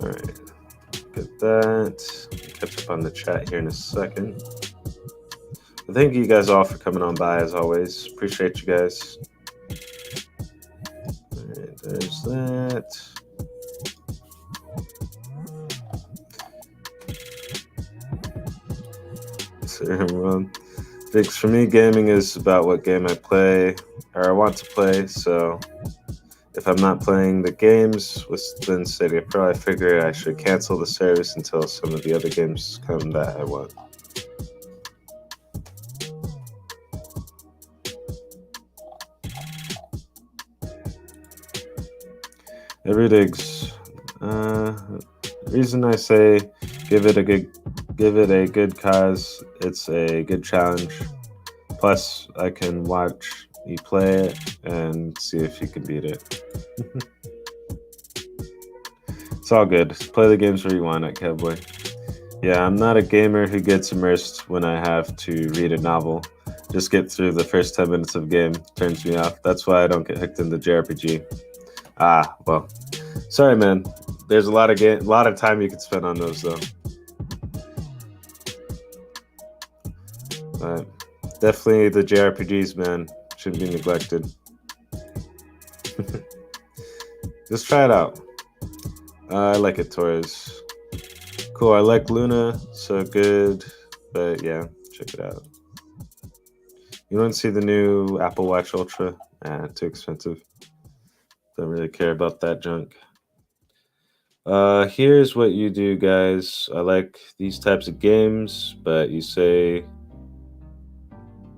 All right, get that. Catch up on the chat here in a second. Thank you guys all for coming on by as always. Appreciate you guys. All right, there's that. So, Fix for me, gaming is about what game I play or I want to play. So if I'm not playing the games within Stadia Pro, I figure I should cancel the service until some of the other games come that I want. THURzzzDAzzzE. Reason I say give it a good cause. It's a good challenge. Plus, I can watch you play it and see if you can beat it. It's all good. Play the games where you want it, cowboy. Yeah, I'm not a gamer who gets immersed when I have to read a novel. Just get through the first 10 minutes of game. Turns me off. That's why I don't get hooked into JRPG. Ah, well. Sorry, man. There's a lot of time you can spend on those, though. But definitely the JRPGs, man. Shouldn't be neglected. Just try it out. I like it, THURzzzDAzzzE. Cool, I like Luna, so good. But yeah, check it out. You want to see the new Apple Watch Ultra? Too expensive. Don't really care about that junk. Here's what you do, guys. I like these types of games, but you say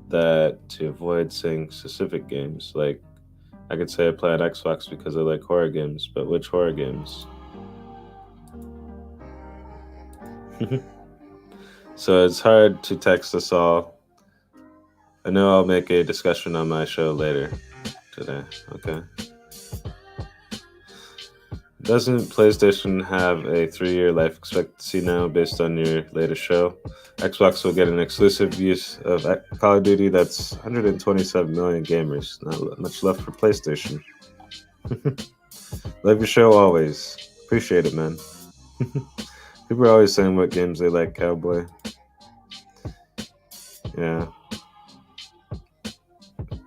that to avoid saying specific games. Like, I could say I play on Xbox because I like horror games, but which horror games? So it's hard to text us all. I know I'll make a discussion on my show later today. Okay. Doesn't PlayStation have a 3-year life expectancy now based on your latest show? Xbox will get an exclusive use of Call of Duty. That's 127 million gamers. Not much left for PlayStation. Love your show always. Appreciate it, man. People are always saying what games they like, cowboy. Yeah.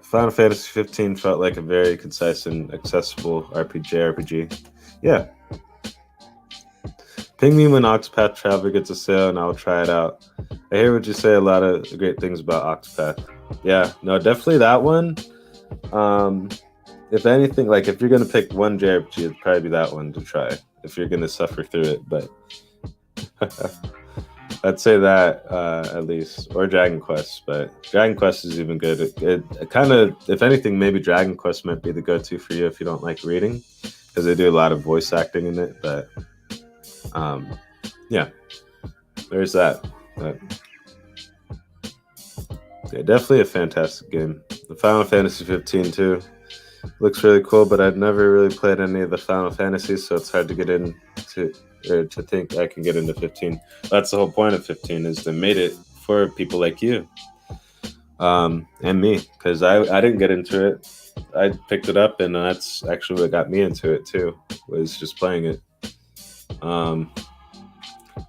Final Fantasy 15 felt like a very concise and accessible RPG. Yeah. Ping me when Octopath Traveler gets a sale and I'll try it out. I hear what you say, a lot of great things about Octopath. Yeah, no, definitely that one. If anything, like if you're going to pick one JRPG, it'd probably be that one to try if you're going to suffer through it. But I'd say that at least, or Dragon Quest. But Dragon Quest is even good. It kind of, if anything, maybe Dragon Quest might be the go-to for you if you don't like reading, because they do a lot of voice acting in it. But yeah, there's that. But yeah, definitely a fantastic game. The Final Fantasy 15 too looks really cool, but I've never really played any of the Final Fantasies, so it's hard to get into or to think I can get into 15. That's the whole point of 15, is they made it for people like you and me, because I didn't get into it. I picked it up, and that's actually what got me into it too, was just playing it.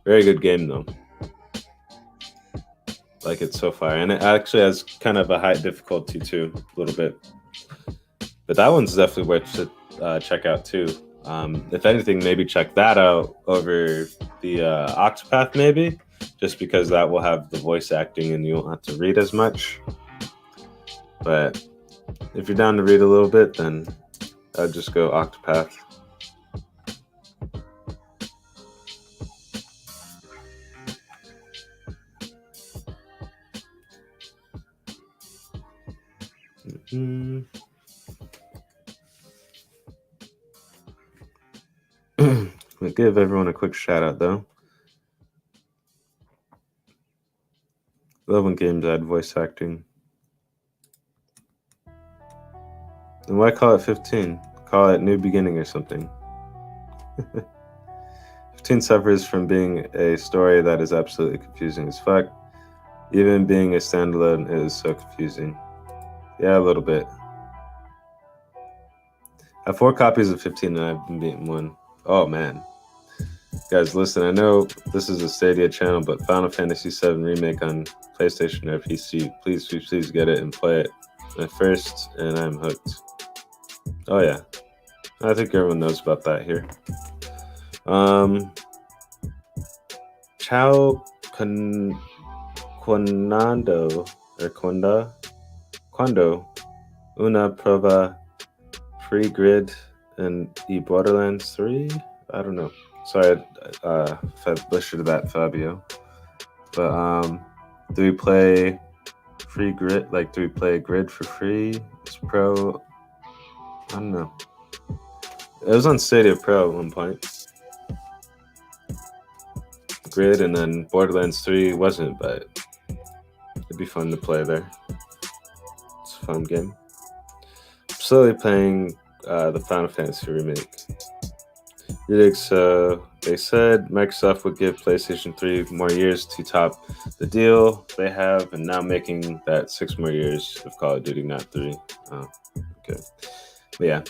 Very good game though. Like it so far, and it actually has kind of a high difficulty too, a little bit. But that one's definitely worth to check out too. If anything, maybe check that out over the Octopath, maybe, just because that will have the voice acting and you won't have to read as much. But if you're down to read a little bit, then I'd just go Octopath. We'll give everyone a quick shout out though. Love when games add voice acting. Then why call it 15? Call it New Beginning or something. 15 suffers from being a story that is absolutely confusing as fuck. Even being a standalone is so confusing. Yeah, a little bit. I have 4 copies of 15 and I've been beaten 1. Oh man. Guys, listen, I know this is a Stadia channel, but Final Fantasy VII Remake on PlayStation or PC, please get it and play it at first, and I'm hooked. Oh yeah, I think everyone knows about that here. Ciao Quando una prova free grid and Borderlands 3? I don't know. Sorry if I butchered that, Fabio. But do we play free grid? Like, do we play grid for free? It's pro. I don't know. It was on Stadia Pro at one point. Grid, and then Borderlands 3 wasn't, but it'd be fun to play there. It's a fun game. I'm slowly playing the Final Fantasy Remake. So they said Microsoft would give PlayStation 3 more years to top the deal they have, and now making that 6 more years of Call of Duty, not 3. Oh, okay. But yeah.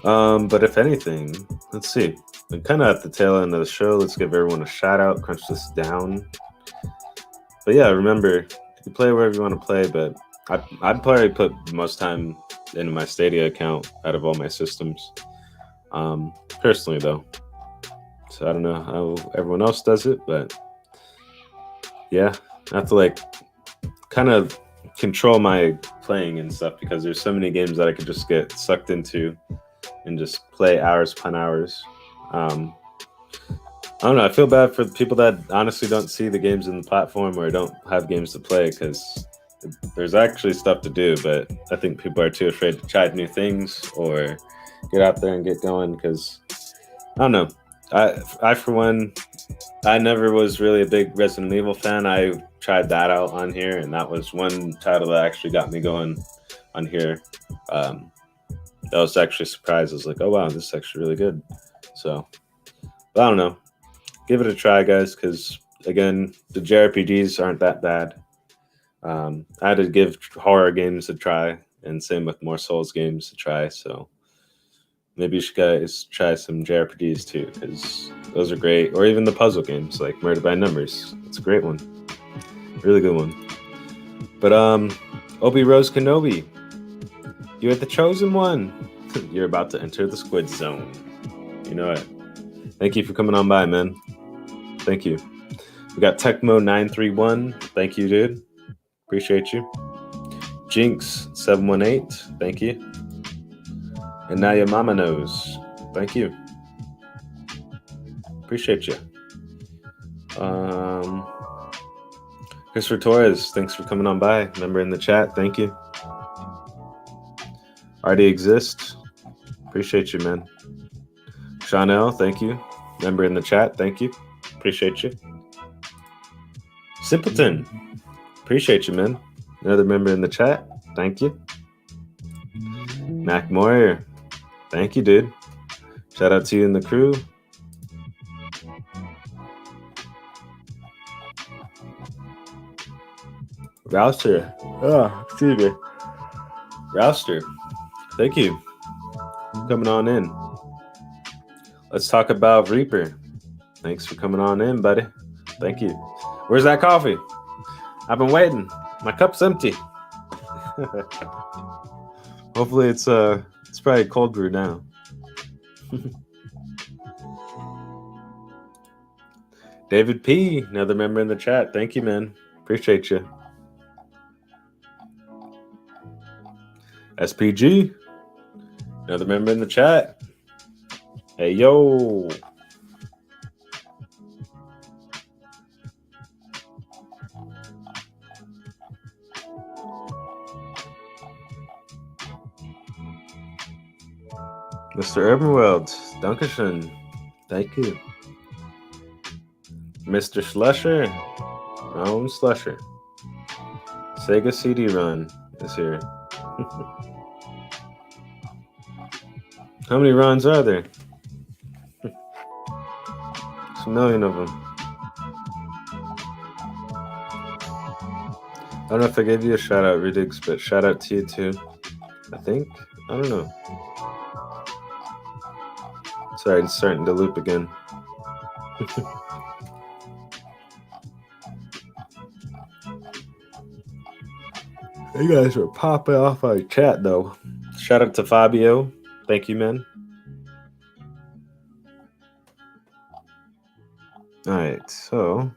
But if anything, let's see. I'm kind of at the tail end of the show. Let's give everyone a shout out, crunch this down. But yeah, remember, you can play wherever you want to play, but I'd probably put most time into my Stadia account out of all my systems. Personally though, so I don't know how everyone else does it, but yeah, I have to like kind of control my playing and stuff, because there's so many games that I could just get sucked into and just play hours upon hours. I don't know, I feel bad for the people that honestly don't see the games in the platform or don't have games to play, because there's actually stuff to do, but I think people are too afraid to try new things or get out there and get going, because I don't know. I for one, I never was really a big Resident Evil fan. I tried that out on here, and that was one title that actually got me going on here. I was actually surprised. I was like, oh wow, this is actually really good. So, but I don't know. Give it a try, guys, because again, the JRPGs aren't that bad. I had to give horror games a try, and same with more Souls games to try. So maybe you should guys try some JRPGs too, because those are great. Or even the puzzle games like Murder by Numbers. It's a great one. Really good one. But Obi Rose Kenobi, you're the chosen one. You're about to enter the Squid Zone. You know it. Thank you for coming on by, man. Thank you. We got Tecmo931. Thank you, dude. Appreciate you. Jinx718. Thank you. And now your mama knows. Thank you. Appreciate you. Christopher Torres, thanks for coming on by. Member in the chat, thank you. Already exist. Appreciate you, man. Chanel, thank you. Member in the chat, thank you. Appreciate you. Simpleton, appreciate you, man. Another member in the chat, thank you. Mac Moyer, thank you, dude. Shout out to you and the crew. Rouster. Oh, excuse me. Rouster. Thank you. Coming on in. Let's talk about Reaper. Thanks for coming on in, buddy. Thank you. Where's that coffee? I've been waiting. My cup's empty. Hopefully it's probably cold brew now. David P, another member in the chat. Thank you, man. Appreciate you. SPG, another member in the chat. Hey, yo. Mr. Urbanworld, Dankeschön. Thank you. Mr. Slusher, Ron Slusher. Sega CD Run is here. How many runs are there? There's a million of them. I don't know if I gave you a shout out, Ridigs, but shout out to you too. I think. I don't know. Sorry, it's starting to loop again. You guys are popping off our chat though. Shout out to Fabio. Thank you, man. All right, so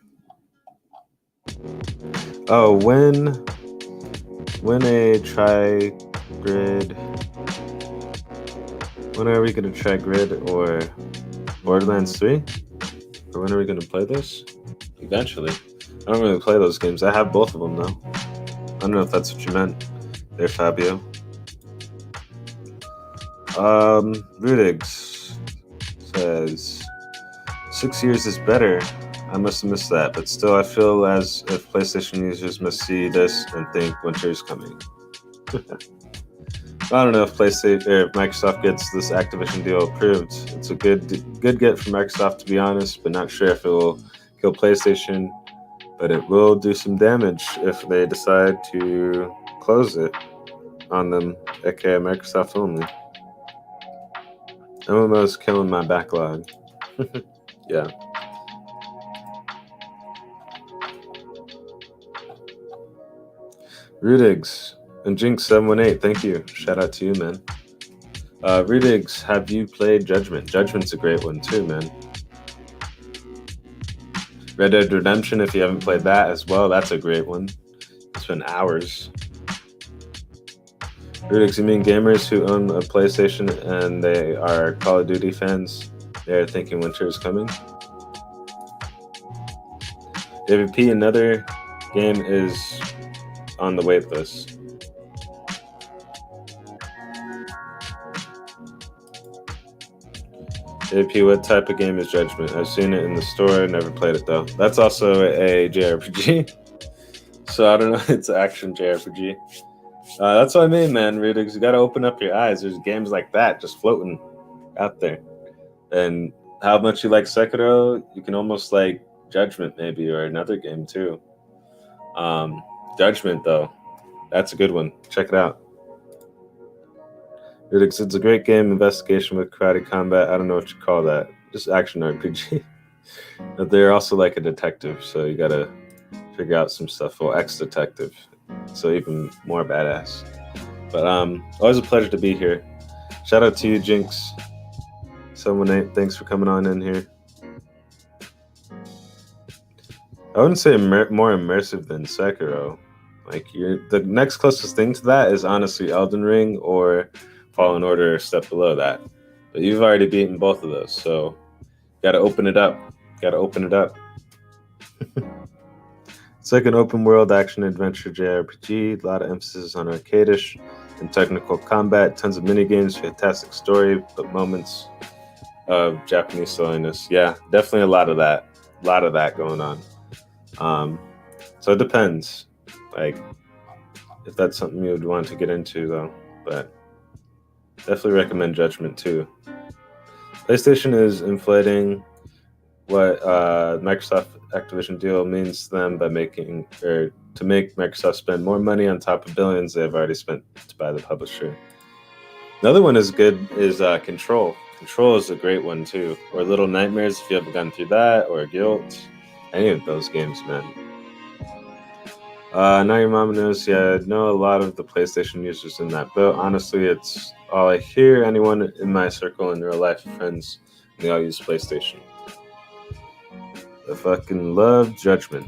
when a tri-grid, when are we gonna try grid or Borderlands 3? Or when are we gonna play this? Eventually. I don't really play those games. I have both of them though. I don't know if that's what you meant there, Fabio. Rudigs says 6 years is better. I must have missed that, but still I feel as if PlayStation users must see this and think winter is coming. I don't know if PlayStation or if Microsoft gets this Activision deal approved. It's a good get for Microsoft, to be honest, but not sure if it will kill PlayStation. But it will do some damage if they decide to close it on them, aka Microsoft only. MMO's killing my backlog. Yeah. Rudigs and Jinx718, thank you. Shout out to you, man. Rudigs, have you played Judgment? Judgment's a great one too, man. Red Dead Redemption, if you haven't played that as well, that's a great one. It's been hours. Rudigs, you mean gamers who own a PlayStation and they are Call of Duty fans? They're thinking winter is coming. David P, another game is on the wait list. AP, what type of game is Judgment? I've seen it in the store, never played it though. That's also a JRPG. So I don't know, it's an action JRPG. That's what I mean, man, Rudigs. You gotta open up your eyes. There's games like that just floating out there. And how much you like Sekiro, you can almost like Judgment maybe, or another game too. Judgment though, that's a good one. Check it out. It's a great game, investigation with karate combat. I don't know what you call that. Just action RPG. But they're also like a detective, so you gotta figure out some stuff. Well, ex-detective, so even more badass. But always a pleasure to be here. Shout out to you, Jinx. 718, thanks for coming on in here. I wouldn't say more immersive than Sekiro. Like the next closest thing to that is honestly Elden Ring or Fallen Order, a step below that. But you've already beaten both of those, so gotta open it up. Gotta open it up. It's like an open world action adventure JRPG, a lot of emphasis on arcadish and technical combat, tons of mini games, fantastic story, but moments of Japanese silliness. Yeah, definitely a lot of that going on. So it depends, like if that's something you would want to get into though, but definitely recommend Judgment too. PlayStation is inflating what Microsoft Activision deal means to them by making, or to make Microsoft spend more money on top of billions they've already spent to buy the publisher. Another one is good is Control. Control is a great one too. Or Little Nightmares if you haven't gone through that, or Guilt. Any of those games, man. Now Your Mama Knows. Yeah, I know a lot of the PlayStation users in that boat. Honestly, it's all I hear. Anyone in my circle in real life friends, they all use PlayStation. I fucking love Judgment.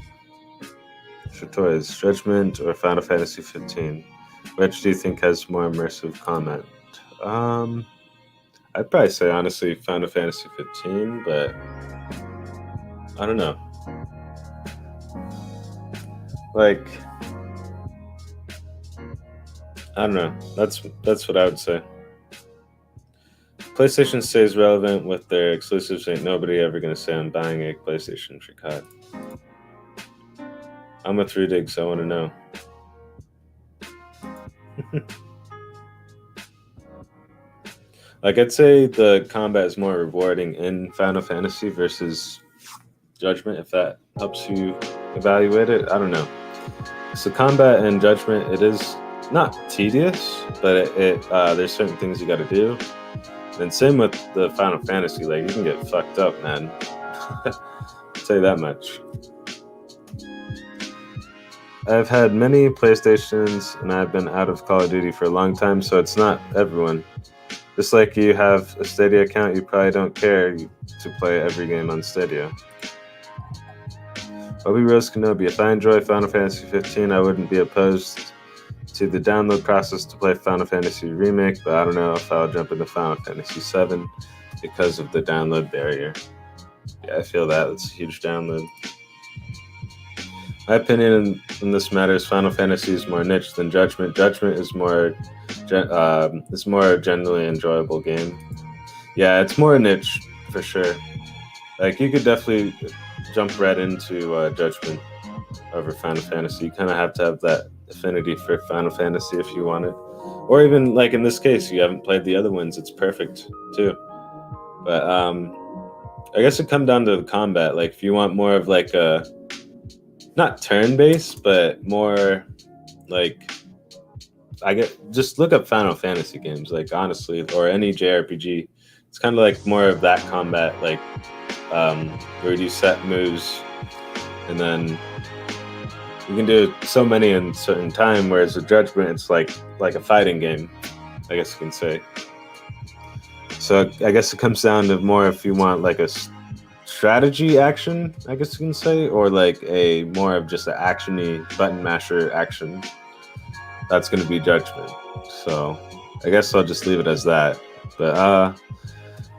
Toys, Judgment or Final Fantasy 15? Which do you think has more immersive combat? I'd probably say honestly Final Fantasy 15, but I don't know. Like, I don't know. That's what I would say. PlayStation stays relevant with their exclusives. Ain't nobody ever gonna say I'm buying a PlayStation for COD. I'm a THURzzzDAzzzE, so I want to know. Like, I'd say the combat is more rewarding in Final Fantasy versus Judgment, if that helps you evaluate it. I don't know. So combat and Judgment, it is not tedious, but there's certain things you got to do. And same with the Final Fantasy, like you can get fucked up, man. I'll tell you that much. I've had many PlayStations and I've been out of Call of Duty for a long time, so it's not everyone. Just like you have a Stadia account, you probably don't care to play every game on Stadia. Obi-Rose Kenobi, if I enjoy Final Fantasy 15, I wouldn't be opposed to the download process to play Final Fantasy Remake, but I don't know if I'll jump into Final Fantasy 7 because of the download barrier. Yeah, I feel that. It's a huge download. My opinion in this matter is Final Fantasy is more niche than Judgment. Judgment is more generally enjoyable game. Yeah, it's more niche for sure. Like you could definitely jump right into Judgment over Final Fantasy. You kind of have to have that affinity for Final Fantasy if you want it, or even like in this case, you haven't played the other ones. It's perfect too. But I guess it comes down to the combat. Like if you want more of like a not turn-based, but more like just look up Final Fantasy games, like honestly, or any JRPG. It's kind of like more of that combat, like where you set moves, and then you can do so many in a certain time. Whereas with Judgment, it's like a fighting game, I guess you can say. So I guess it comes down to more if you want like a strategy action, I guess you can say, or like a more of just an actiony button masher action. That's going to be Judgment. So I guess I'll just leave it as that. But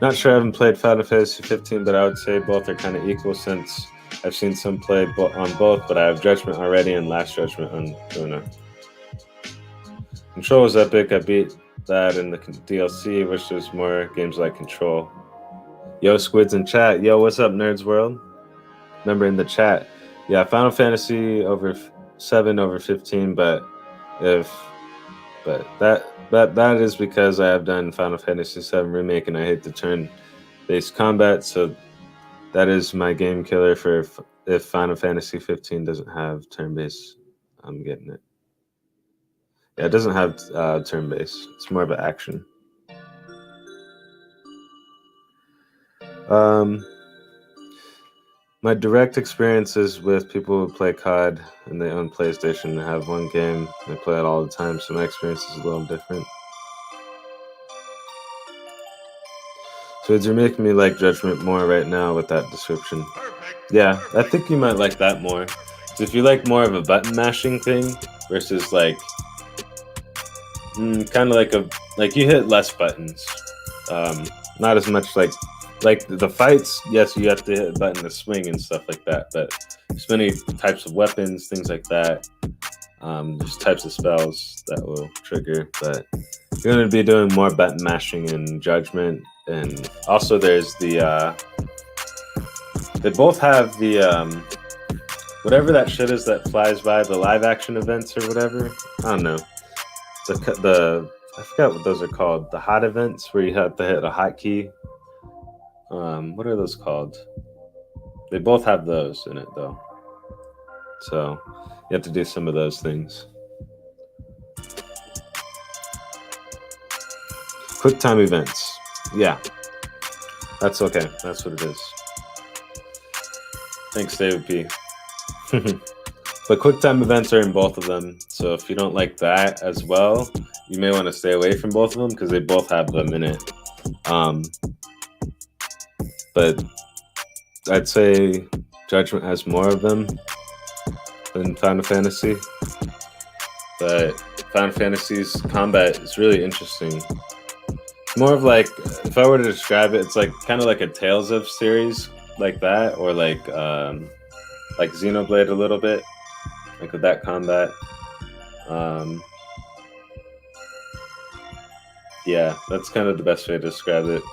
not sure, I haven't played Final Fantasy 15, but I would say both are kind of equal since I've seen some play on both, but I have Judgment already and Last Judgment on Luna. Control was epic. I beat that in the DLC. Wish there's more games like Control. Yo, Squids in chat. Yo, what's up, Nerds World? Remember in the chat. Yeah, Final Fantasy over 7 over 15, but that is because I have done Final Fantasy 7 Remake and I hate the turn-based combat, so that is my game killer for if Final Fantasy 15 doesn't have turn-based. I'm getting it. Yeah, it doesn't have turn-based. It's more of an action. My direct experiences with people who play COD and they own PlayStation and have one game, they play it all the time, so my experience is a little different. So you're making me like Judgment more right now with that description. Yeah, I think you might like that more. So if you like more of a button mashing thing versus like kind of like you hit less buttons, not as much like the fights. Yes, you have to hit a button to swing and stuff like that, but there's many types of weapons, things like that. There's types of spells that will trigger, but you're going to be doing more button mashing in Judgment. And also there's the they both have the whatever that shit is that flies by, the live action events or whatever. I don't know. I forgot what those are called. The hot events where you have to hit a hotkey. What are those called? They both have those in it though. So you have to do some of those things. Quick time events. Yeah. That's okay. That's what it is. Thanks, David P. But quick time events are in both of them. So if you don't like that as well, you may want to stay away from both of them because they both have them in it. But I'd say Judgment has more of them than Final Fantasy. But Final Fantasy's combat is really interesting. More of like, if I were to describe it, it's like kind of like a TAGzzz series, like that, or like Xenoblade a little bit, like with that combat. Yeah, that's kind of the best way to describe it.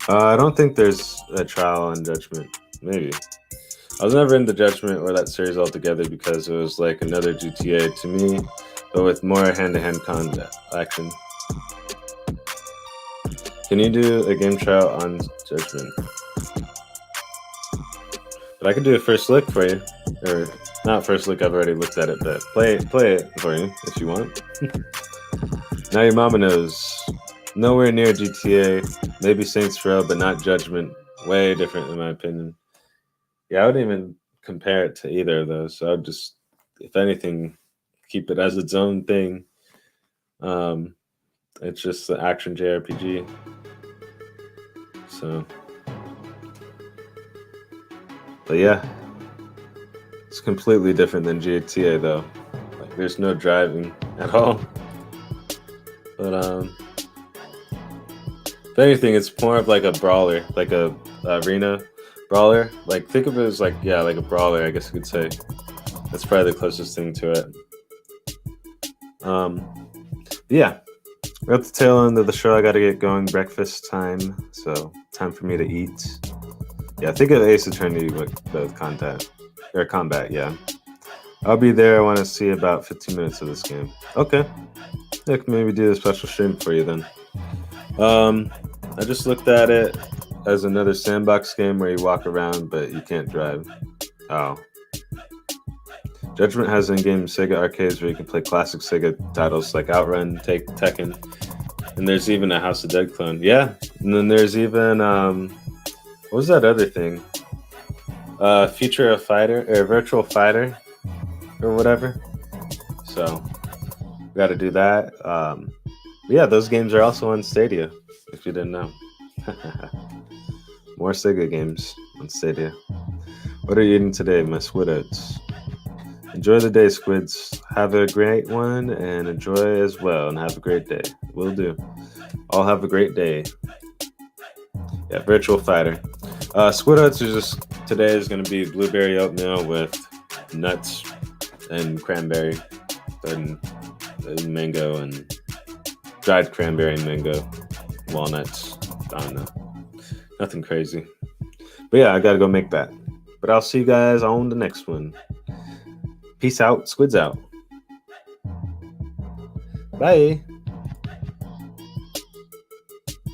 I don't think there's a trial on Judgment. Maybe. I was never into Judgment or that series altogether because it was like another GTA to me, but with more hand-to-hand combat action. Can you do a game trial on Judgment? But I could do a first look for you, or not first look. I've already looked at it, but play it for you if you want. Now your mama knows. Nowhere near GTA. Maybe Saints Row, but not Judgment. Way different in my opinion. Yeah, I wouldn't even compare it to either of those. So I would just, if anything, keep it as its own thing. It's just the action JRPG. So, but yeah, it's completely different than GTA though. Like, there's no driving at all. But if anything, it's more of like a brawler, like a arena brawler. Like, think of it as like, yeah, like a brawler, I guess you could say. That's probably the closest thing to it. Yeah, we're at the tail end of the show. I got to get going. Breakfast time, so time for me to eat. Yeah, think of Ace Attorney with combat. Yeah, I'll be there. I want to see about 15 minutes of this game. Okay, I can maybe do a special stream for you then. I just looked at it as another sandbox game where you walk around but you can't drive. Oh. Judgment has in-game Sega arcades where you can play classic Sega titles like Outrun, Tekken, and there's even a House of Dead clone. Yeah, and then there's even what was that other thing? Future of Fighter or Virtual Fighter or whatever. So we got to do that. Yeah, those games are also on Stadia. If you didn't know. More Sega games on Stadia. What are you eating today, my SQUiDzzz? Enjoy the day, Squids. Have a great one and enjoy as well, and have a great day. Will do. All have a great day. Yeah, Virtual Fighter. SQUiDzzz today is going to be blueberry oatmeal with nuts and cranberry and mango and dried cranberry and mango, walnuts. I don't know. Nothing crazy. But yeah, I got to go make that. But I'll see you guys on the next one. Peace out. SQUiDzzz out. Bye.